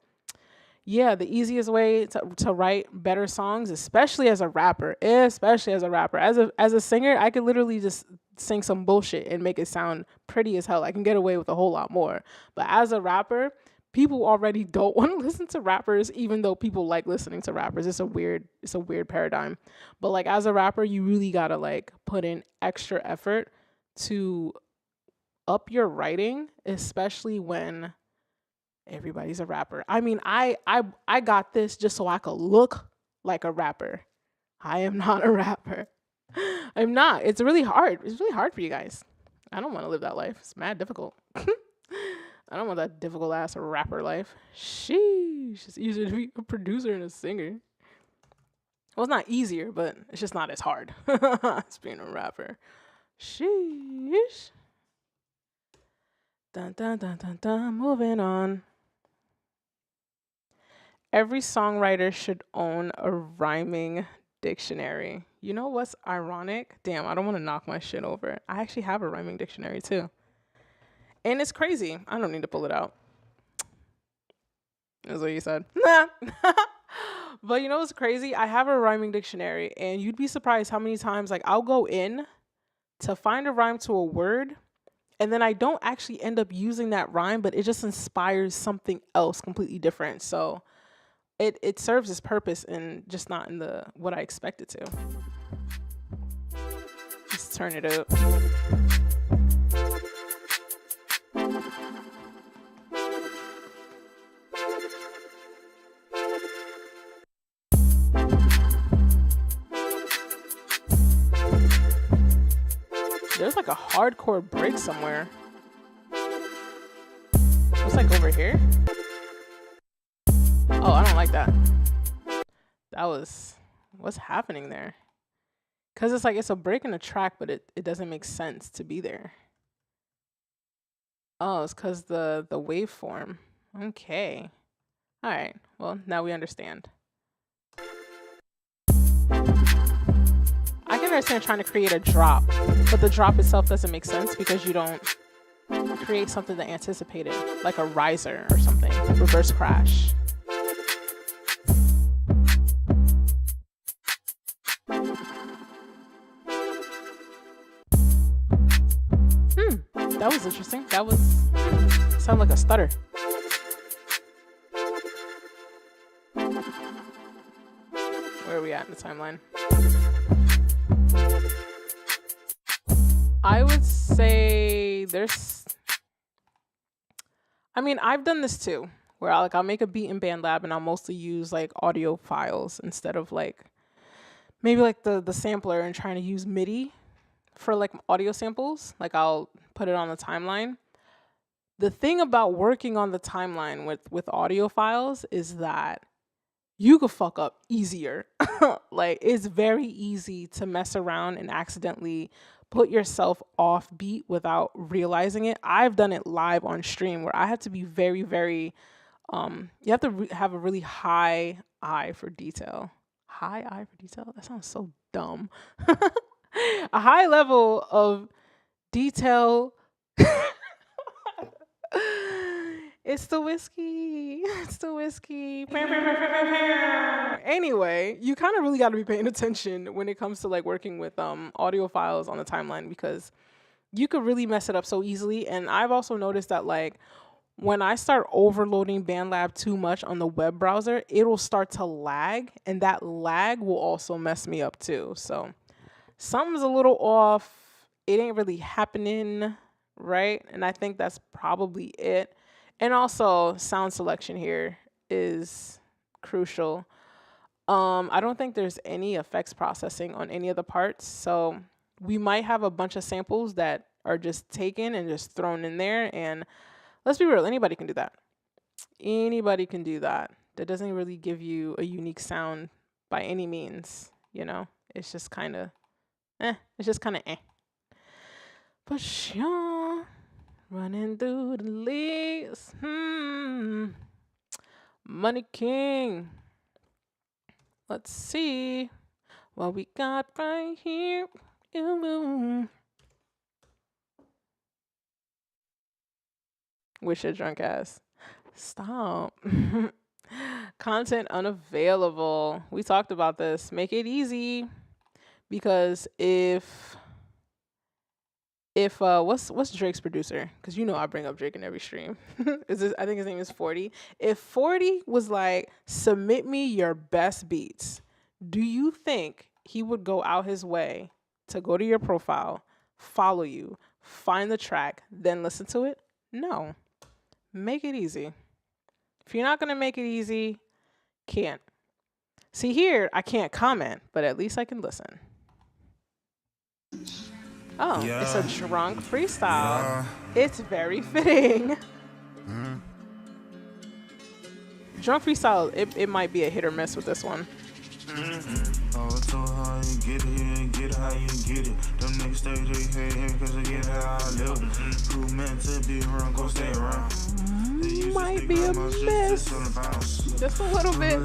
yeah, the easiest way to write better songs, especially as a rapper. As a singer, I could literally just sing some bullshit and make it sound pretty as hell. I can get away with a whole lot more. But as a rapper, people already don't want to listen to rappers, even though people like listening to rappers. It's a weird paradigm. But like as a rapper, you really gotta like put in extra effort to up your writing, especially when everybody's a rapper. I got this just so I could look like a rapper. I am not a rapper. I'm not. It's really hard. It's really hard for you guys. I don't want to live that life. It's mad difficult. I don't want that difficult ass rapper life. Sheesh. It's easier to be a producer and a singer. Well, it's not easier, but it's just not as hard as being a rapper. Sheesh. Dun dun dun dun dun. Moving on. Every songwriter should own a rhyming dictionary. You know what's ironic? Damn, I don't want to knock my shit over. I actually have a rhyming dictionary too. And it's crazy. I don't need to pull it out. Is what you said. But you know what's crazy? I have a rhyming dictionary, and you'd be surprised how many times like I'll go in to find a rhyme to a word, and then I don't actually end up using that rhyme, but it just inspires something else completely different. So it serves its purpose and just not in the what I expect it to. Let's turn it up. There's like a hardcore break somewhere. It's like over here. Oh, I don't like that. That was... What's happening there? Because it's like it's a break in the track, but it doesn't make sense to be there. Oh, it's because the waveform. Okay. All right. Well, now we understand. I can understand trying to create a drop, but the drop itself doesn't make sense because you don't create something that anticipated, like a riser or something, reverse crash. That was interesting. That was sound like a stutter. Where are we at in the timeline? I would say there's... I mean, I've done this too, where I'll make a beat in BandLab and I'll mostly use like audio files instead of like maybe like the sampler and trying to use MIDI for like audio samples. Like I'll put it on the timeline. The thing about working on the timeline with audio files is that you could fuck up easier. Like it's very easy to mess around and accidentally put yourself off beat without realizing it. I've done it live on stream where I have to be very, very, you have to have a really high eye for detail. High eye for detail? That sounds so dumb. A high level of detail. It's the whiskey. It's the whiskey. Anyway, you kind of really got to be paying attention when it comes to like working with audio files on the timeline because you could really mess it up so easily. And I've also noticed that like when I start overloading BandLab too much on the web browser, it'll start to lag, and that lag will also mess me up too. So something's a little off. It ain't really happening, right? And I think that's probably it. And also sound selection here is crucial. I don't think there's any effects processing on any of the parts. So we might have a bunch of samples that are just taken and just thrown in there. And let's be real, anybody can do that. Anybody can do that. That doesn't really give you a unique sound by any means, you know? It's just kind of, It's just kind of But sure. Running through the leaves, Money King. Let's see what we got right here. Ooh. Wish your drunk ass. Stop. Content unavailable. We talked about this. Make it easy, because if what's Drake's producer? Because you know I bring up Drake in every stream. I think his name is 40. If 40 was like, submit me your best beats, do you think he would go out his way to go to your profile, follow you, find the track, then listen to it? No. Make it easy. If you're not gonna make it easy, can't. See here, I can't comment, but at least I can listen. Oh, yeah. It's a drunk freestyle. Yeah. It's very fitting. Drunk freestyle, it might be a hit or miss with this one. Oh, it's so hard, you get it, you get how you get it. Them niggas stay they hating because they get how I live. Who meant to be around, go stay around. Might be a miss. Just a little bit.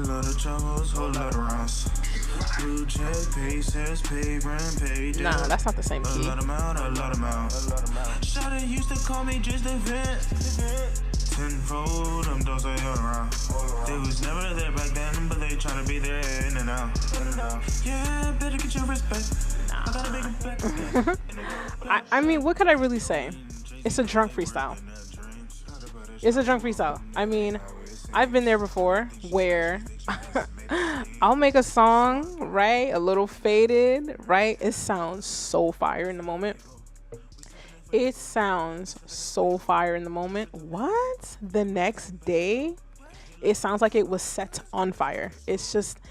Nah, that's not the same key. Shawty used to call me just a vent. tenfold, them dogs are around. They was never there back then, but they tryna be there in and out. Yeah, better get your respect. I gotta make it back. I mean, what could I really say? It's a drunk freestyle. It's a drunk freestyle. I mean, I've been there before where I'll make a song, right? A little faded, right? It sounds so fire in the moment. It sounds so fire in the moment. What? The next day, it sounds like it was set on fire. It's just,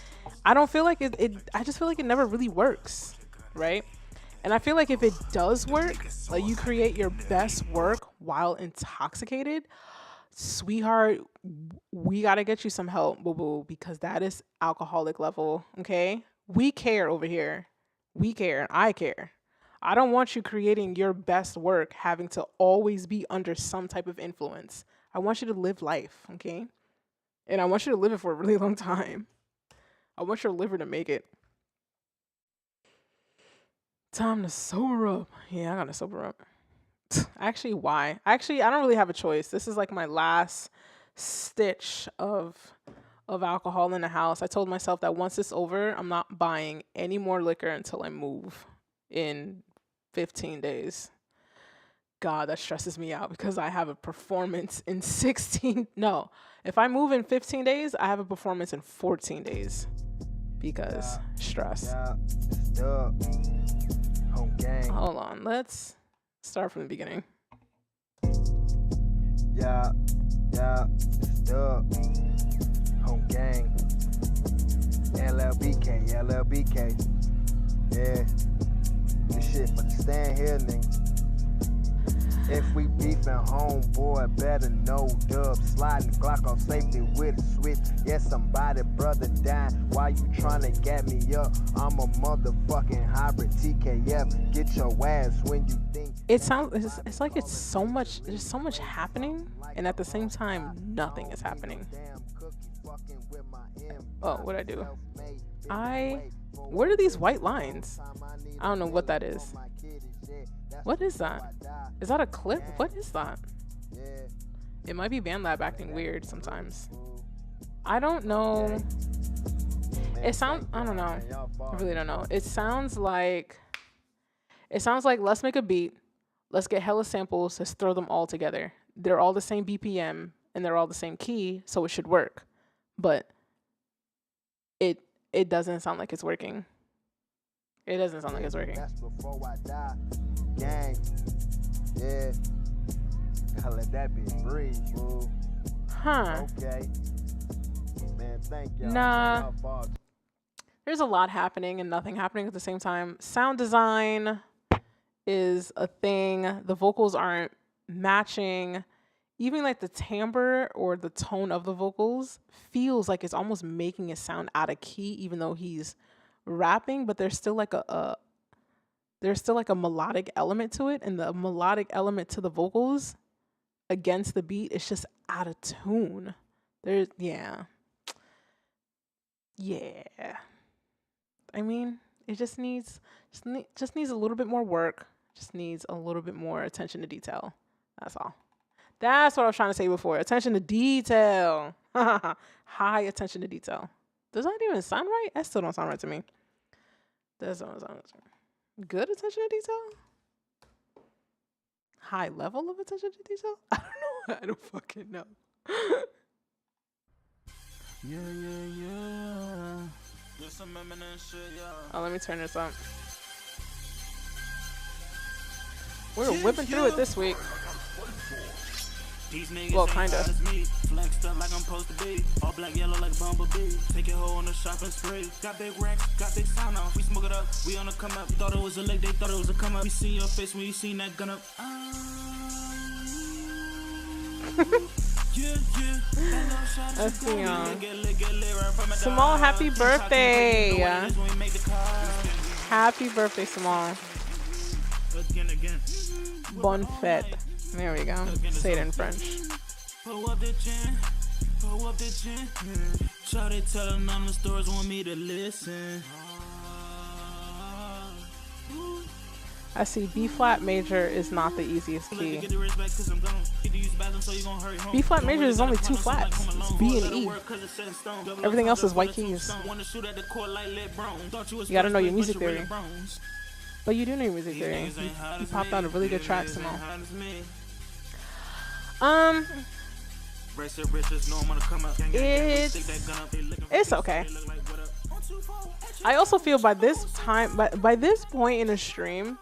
I don't feel like I just feel like it never really works, right? And I feel like if it does work, like you create your best work while intoxicated, sweetheart, we got to get you some help, boo-boo, because that is alcoholic level, okay? We care over here. We care. I care. I don't want you creating your best work having to always be under some type of influence. I want you to live life, okay? And I want you to live it for a really long time. I want your liver to make it. Time to sober up. Yeah, I gotta sober up. Actually, why? Actually, I don't really have a choice. This is like my last stitch of alcohol in the house. I told myself that once it's over, I'm not buying any more liquor until I move in 15 days. God, that stresses me out because I have a performance in 16. No, if I move in 15 days, I have a performance in 14 days because stress. Hold on, let's start from the beginning. Yeah, it's Dub. Home gang. LLBK. Yeah. This shit for the stand here, nigga. If we beefing, homeboy, better know Dub. Sliding the Glock off safety with a switch. Yeah, somebody, brother, dying. Why you tryna get me up? I'm a motherfucking hybrid TKF. Get your ass when you think. It sounds, it's like it's so much, there's so much happening, and at the same time, nothing is happening. Oh, what'd I do? Where are these white lines? I don't know what that is. What is that? Is that a clip? What is that? It might be BandLab acting weird sometimes. I don't know. It sounds, I don't know. I really don't know. It sounds like let's make a beat. Let's get hella samples. Let's throw them all together. They're all the same BPM and they're all the same key, so it should work. But it doesn't sound like it's working. It doesn't sound like it's working. That's before I die. Gang. Yeah. Gotta let that bitch breathe, fool. Huh. Okay. Man, thank y'all. Nah. There's a lot happening and nothing happening at the same time. Sound design is a thing. The vocals aren't matching. Even like the timbre or the tone of the vocals feels like it's almost making it sound out of key, even though he's rapping, but there's still like a melodic element to it, and the melodic element to the vocals against the beat is just out of tune. Yeah. I mean, it just needs a little bit more work. Just needs a little bit more attention to detail. That's all. That's what I was trying to say before. Attention to detail. High attention to detail. Does that even sound right? That still don't sound right to me. That doesn't sound right to me. Good attention to detail? High level of attention to detail? I don't know. I don't fucking know. Yeah. There's some eminent shit, yeah. Oh, let me turn this up. We're whipping through it this week. Well, kinda. Flexed up like I'm supposed to be. All black, yellow like bumblebee. Take it whole on the shopping spree. Got big racks, got big sound off. We smoke it up, we on the come up. Thought it was a lick, they thought it was a come up. We see your face when you seen that gun up. Let's see, Samal, happy birthday. Happy birthday, Samal. Bon fête. There we go. Say it in French. Pull up the chin. Try to tell anonymous stories, want me to listen. I see B flat major is not the easiest key. B flat major is only 2 flats. It's B and E. Everything else is white keys. You gotta know your music theory. But you do know your music theory. You popped out a really good track, Simone. It's okay. I also feel by this point in a stream,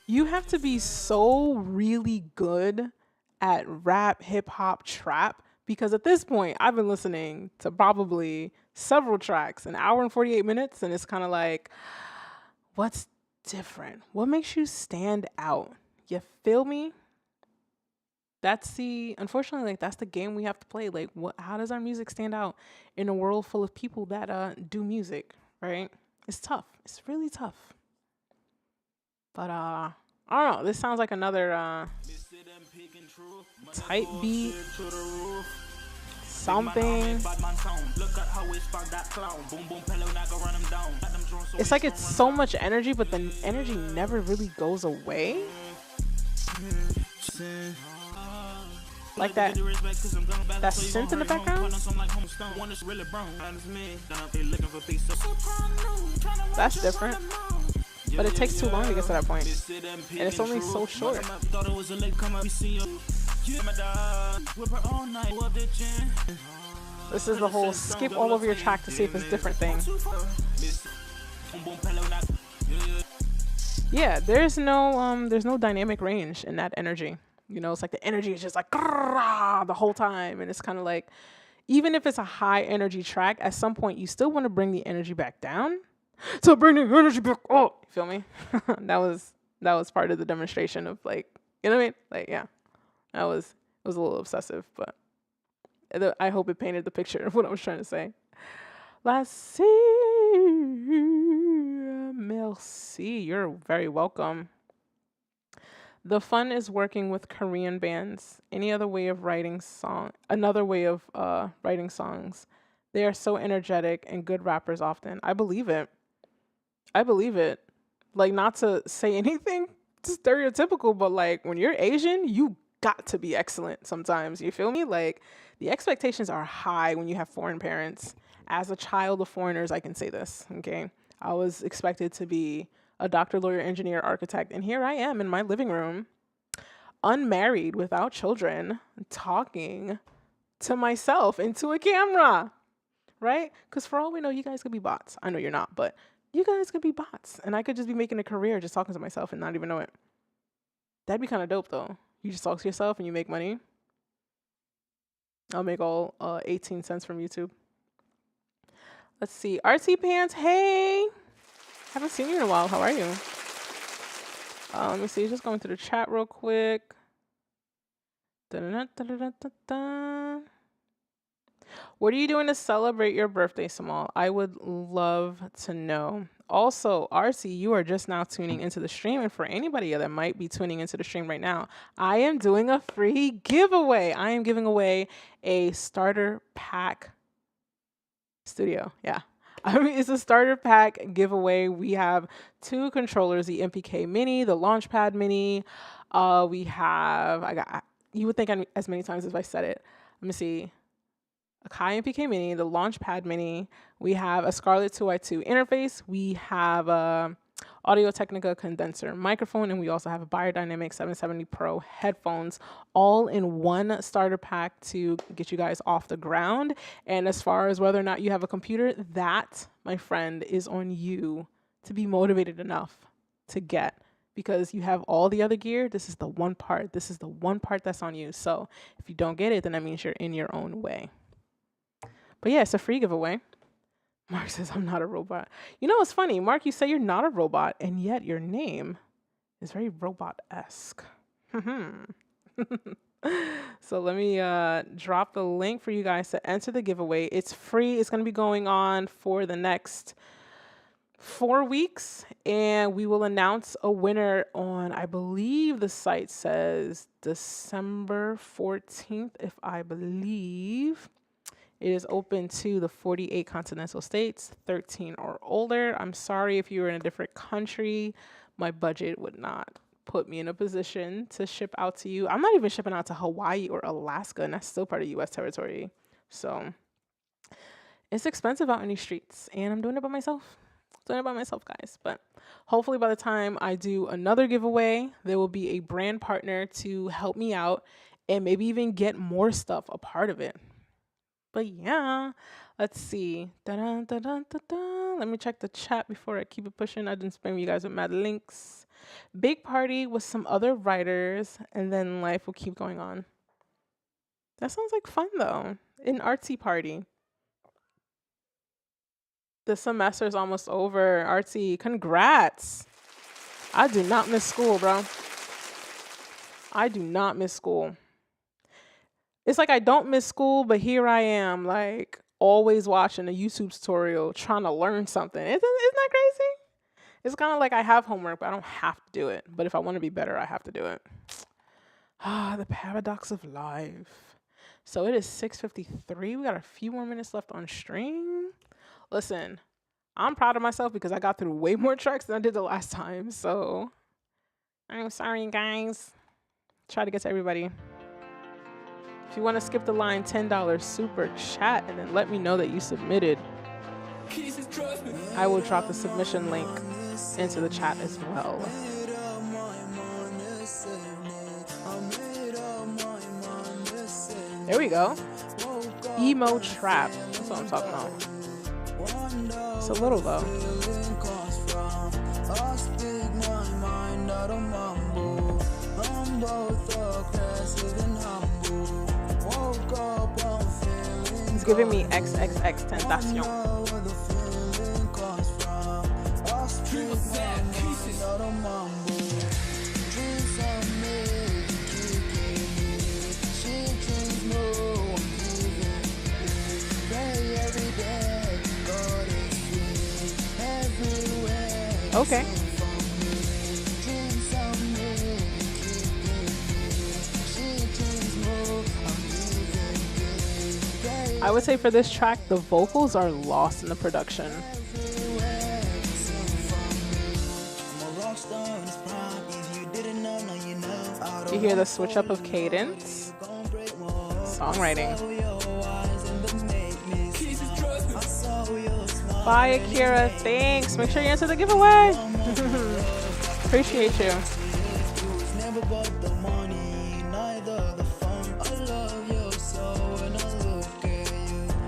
you have to be so really good at rap, hip hop, trap, because at this point I've been listening to probably several tracks, an hour and 48 minutes, and it's kind of like, what's different? What makes you stand out? You feel me? Unfortunately, like, that's the game we have to play. Like, how does our music stand out in a world full of people that do music, right? It's tough. It's really tough. But I don't know. This sounds like another type beat. Something. It's like it's so much energy, but the energy never really goes away. Like that synth in the background. That's different. But it takes too long to get to that point. And it's only so short. This is the whole skip all over your track to see if it's different thing. Yeah, there's no dynamic range in that energy. You know, it's like the energy is just like the whole time. And it's kind of like, even if it's a high energy track, at some point you still want to bring the energy back down. So bring the energy back up. You feel me? That was part of the demonstration of, like, you know what I mean? Like, yeah, it was a little obsessive, but I hope it painted the picture of what I was trying to say. Merci. You're very welcome. The fun is working with Korean bands. Another way of writing songs. They are so energetic and good rappers often. I believe it. Like, not to say anything stereotypical, but like, when you're Asian, you got to be excellent sometimes. You feel me? Like, the expectations are high when you have foreign parents. As a child of foreigners, I can say this, okay? I was expected to be a doctor, lawyer, engineer, architect, and here I am in my living room, unmarried, without children, talking to myself into a camera, right? Because for all we know, you guys could be bots. I know you're not, but you guys could be bots, and I could just be making a career just talking to myself and not even know it. That'd be kind of dope, though. You just talk to yourself and you make money. I'll make all 18 cents from YouTube. Let's see. RT Pants, hey! Haven't seen you in a while. How are you? Let me see. Just going through the chat real quick. Da-da-da-da-da-da-da. What are you doing to celebrate your birthday, Samal? I would love to know. Also, RC, you are just now tuning into the stream. And for anybody that might be tuning into the stream right now, I am doing a free giveaway. I am giving away a starter pack studio. Yeah. I mean, it's a starter pack giveaway. We have 2 controllers, the MPK Mini, the Launchpad Mini. You would think as many times as I said it. Let me see. A Kai MPK Mini, the Launchpad Mini. We have a Scarlett 2i2 interface. We have a Audio-Technica condenser microphone, and we also have a Biodynamic 770 Pro headphones, all in one starter pack to get you guys off the ground. And as far as whether or not you have a computer, that, my friend, is on you to be motivated enough to get, because you have all the other gear. This is the one part. This is the one part that's on you. So if you don't get it, then that means you're in your own way. But yeah, it's a free giveaway. Mark says, I'm not a robot. You know, it's funny. Mark, you say you're not a robot, and yet your name is very robot-esque. So let me drop the link for you guys to enter the giveaway. It's free. It's going to be going on for the next 4 weeks, and we will announce a winner on, I believe the site says December 14th, if I believe. It is open to the 48 continental states, 13 or older. I'm sorry if you were in a different country. My budget would not put me in a position to ship out to you. I'm not even shipping out to Hawaii or Alaska, and that's still part of U.S. territory. So it's expensive out in these streets, and I'm doing it by myself. Doing it by myself, guys. But hopefully by the time I do another giveaway, there will be a brand partner to help me out and maybe even get more stuff a part of it. But yeah, let's see. Da-dun, da-dun, da-dun. Let me check the chat before I keep it pushing. I didn't spam you guys with mad links. Big party with some other writers, and then life will keep going on. That sounds like fun, though. An artsy party. The semester's almost over. Artsy, congrats. I do not miss school, bro. I do not miss school. It's like I don't miss school, but here I am, like, always watching a YouTube tutorial, trying to learn something. Isn't that crazy? It's kind of like I have homework, but I don't have to do it. But if I want to be better, I have to do it. Ah, the paradox of life. So it is 6:53. We got a few more minutes left on stream. Listen, I'm proud of myself because I got through way more tracks than I did the last time. So I'm sorry, guys. Try to get to everybody. If you want to skip the line, $10 super chat and then let me know that you submitted. I will drop the submission link into the chat as well. There we go. Emo trap. That's what I'm talking about. It's a little though. It's giving me XXX Tentacion. Okay. I would say for this track, the vocals are lost in the production. You hear the switch up of cadence. Songwriting. Bye, Akira. Thanks. Make sure you answer the giveaway. Appreciate you.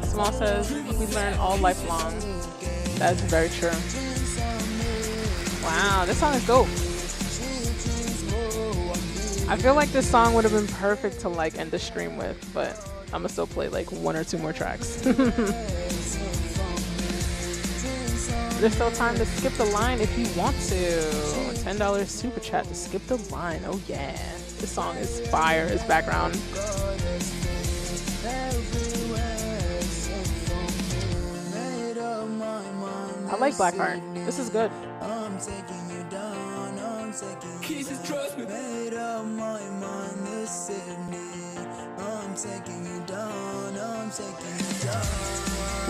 Small says, we learn all lifelong. That's very true. Wow, this song is dope. I feel like this song would have been perfect to like end the stream with, but I'm gonna still play like one or two more tracks. There's still time to skip the line if you want to. $10 super chat to skip the line. Oh yeah. This song is fire as background. I like Blackheart. This is good.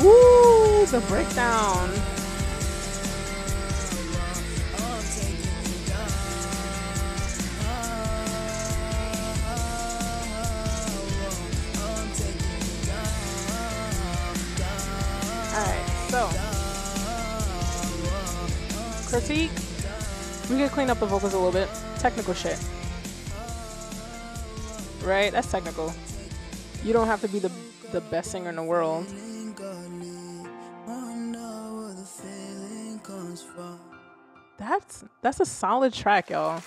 Woo, the breakdown. Alright, so critique. We could clean up the vocals a little bit. Technical shit. Right? That's technical. You don't have to be the best singer in the world. That's a solid track, y'all.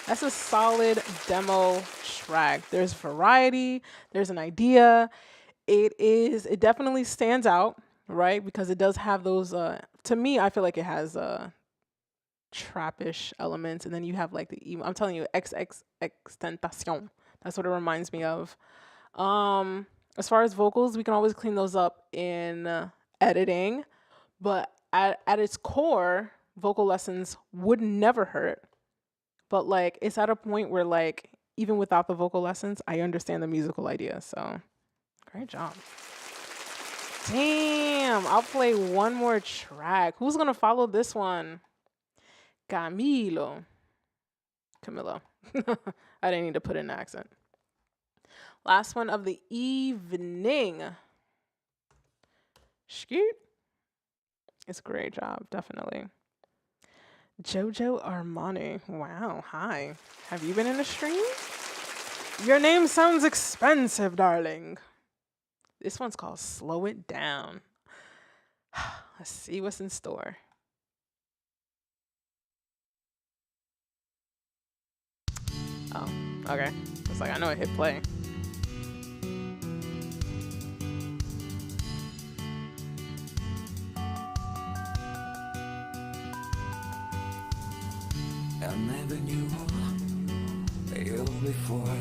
That's a solid demo track. There's variety. There's an idea. It definitely stands out, right? Because it does have those, to me, I feel like it has trappish elements. And then you have like the emo, I'm telling you, XXXTentacion. That's what it reminds me of. As far as vocals, we can always clean those up in editing. But at its core, vocal lessons would never hurt. But like, it's at a point where like, even without the vocal lessons, I understand the musical idea. So great job. Damn, I'll play one more track. Who's gonna follow this one? Camilo. Camilla. I didn't need to put in an accent. Last one of the evening. Scoot. It's a great job, definitely. Jojo Armani. Wow, hi. Have you been in a stream? Your name sounds expensive, darling. This one's called Slow It Down. Let's see what's in store. Oh, okay. It's like I know I hit play. I never knew you before.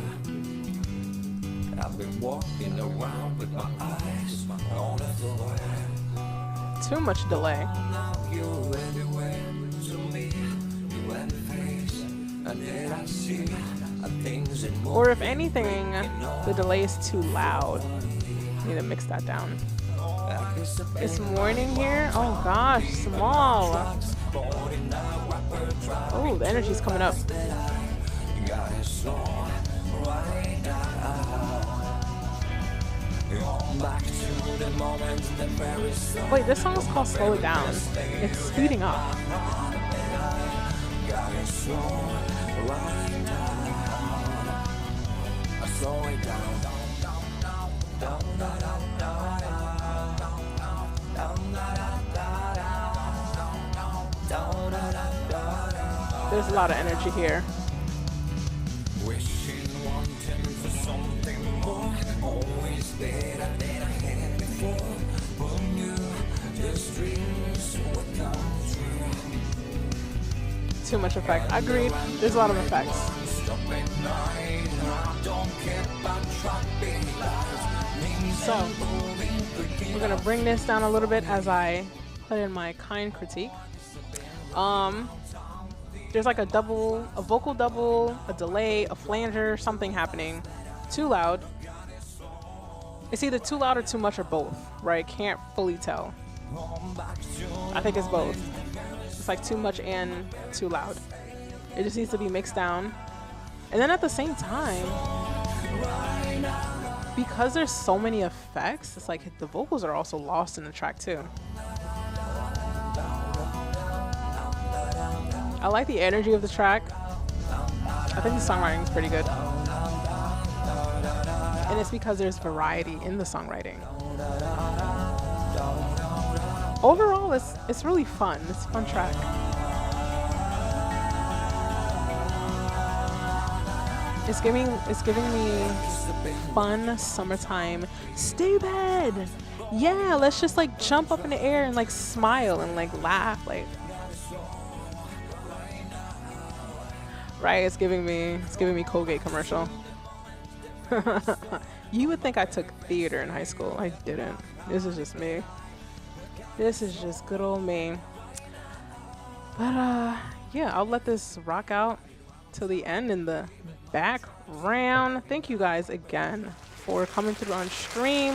I've been walking around with my eyes on the floor. Too much delay. You're everywhere to me. You have a face, and then I see things and more. Or if anything, the delay is too loud. Need to mix that down. It's morning here. Oh gosh, small. Oh, the energy's coming up. Wait, this song is called Slow It Down. It's speeding up. There's a lot of energy here. Wishing, wanting for something more, always better than I had before. Who knew this dreams would come true? Too much effect. Agreed. There's a lot of effects. So, we're gonna bring this down a little bit as I put in my kind critique. There's like a vocal double, a delay, a flanger, something happening. Too loud. It's either too loud or too much or both, right? Can't fully tell. I think it's both. It's like too much and too loud. It just needs to be mixed down. And then at the same time, because there's so many effects, it's like the vocals are also lost in the track too. I like the energy of the track. I think the songwriting is pretty good. And it's because there's variety in the songwriting. Overall, it's really fun. It's a fun track. It's giving me fun summertime stay bed. Yeah, let's just like jump up in the air and like smile and like laugh, like. Right, it's giving me Colgate commercial. You would think I took theater in high school. I didn't. This is just me. This is just good old me. But yeah, I'll let this rock out till the end in the background. Thank you guys again for coming through on stream.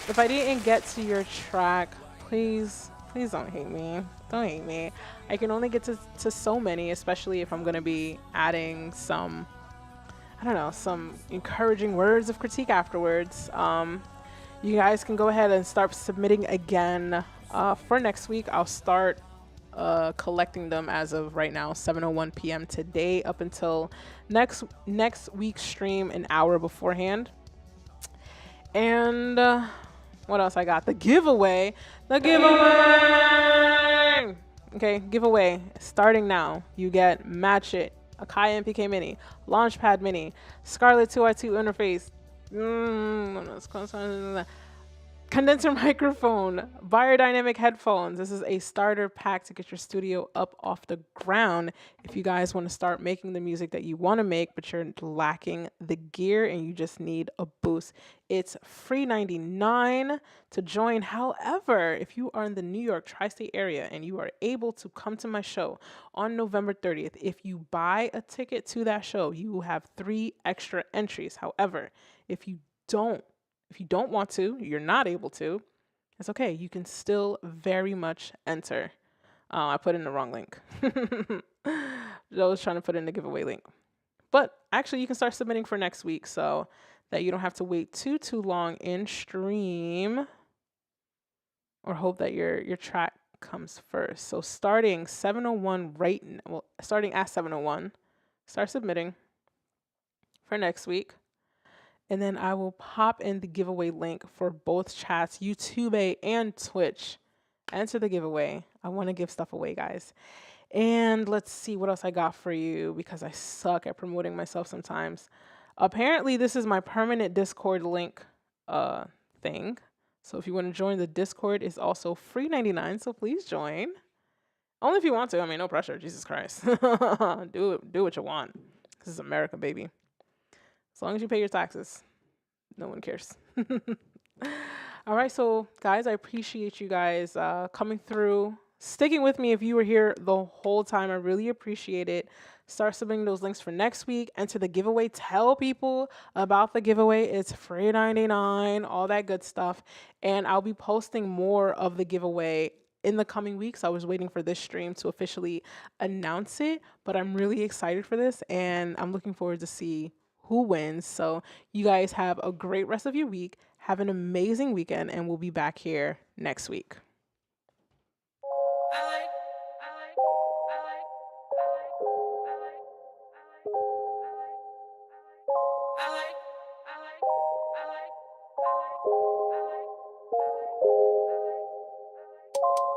If I didn't get to your track, please don't hate me. Don't hate me. I can only get to so many, especially if I'm going to be adding some, I don't know, some encouraging words of critique afterwards. You guys can go ahead and start submitting again. For next week, I'll start collecting them as of right now, 7:01 p.m. today up until next week's stream an hour beforehand. And what else I got? The giveaway. Okay, giveaway starting now. You get Match It, Akai MPK Mini, Launchpad Mini, Scarlett 2i2 interface, condenser microphone, biodynamic headphones. This is a starter pack to get your studio up off the ground. If you guys want to start making the music that you want to make, but you're lacking the gear and you just need a boost, it's free $99 to join. However, if you are in the New York tri-state area and you are able to come to my show on November 30th, if you buy a ticket to that show, you will have 3 extra entries. However, if you don't want to, you're not able to, it's okay. You can still very much enter. I put in the wrong link. I was trying to put in the giveaway link. But actually, you can start submitting for next week so that you don't have to wait too long in stream, or hope that your track comes first. So starting 7:01 right now, well, starting at 7:01, start submitting for next week. And then I will pop in the giveaway link for both chats, YouTube and Twitch. Enter the giveaway. I want to give stuff away, guys. And let's see what else I got for you, because I suck at promoting myself sometimes. Apparently, this is my permanent Discord link thing. So if you want to join the Discord, it's also free 99, so please join. Only if you want to. I mean, no pressure. Jesus Christ. Do what you want. This is America, baby. As long as you pay your taxes, no one cares. All right, so guys, I appreciate you guys coming through, sticking with me. If you were here the whole time, I really appreciate it. Start submitting those links for next week. Enter the giveaway. Tell people about the giveaway. It's free 99, all that good stuff. And I'll be posting more of the giveaway in the coming weeks. I was waiting for this stream to officially announce it, but I'm really excited for this, and I'm looking forward to see who wins. So you guys have a great rest of your week. Have an amazing weekend, and we'll be back here next week.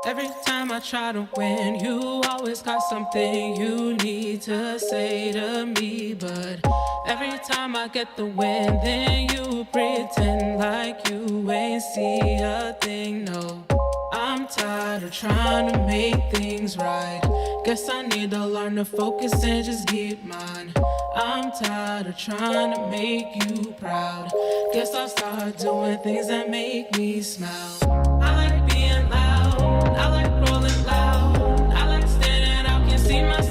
Every time I try to win, you always got something you need to say to me. But every time I get the win, then you pretend like you ain't see a thing. No, I'm tired of trying to make things right. Guess I need to learn to focus and just get mine. I'm tired of trying to make you proud. Guess I'll start doing things that make me smile. I like being loud, I like rolling loud, I like standing out, can see myself.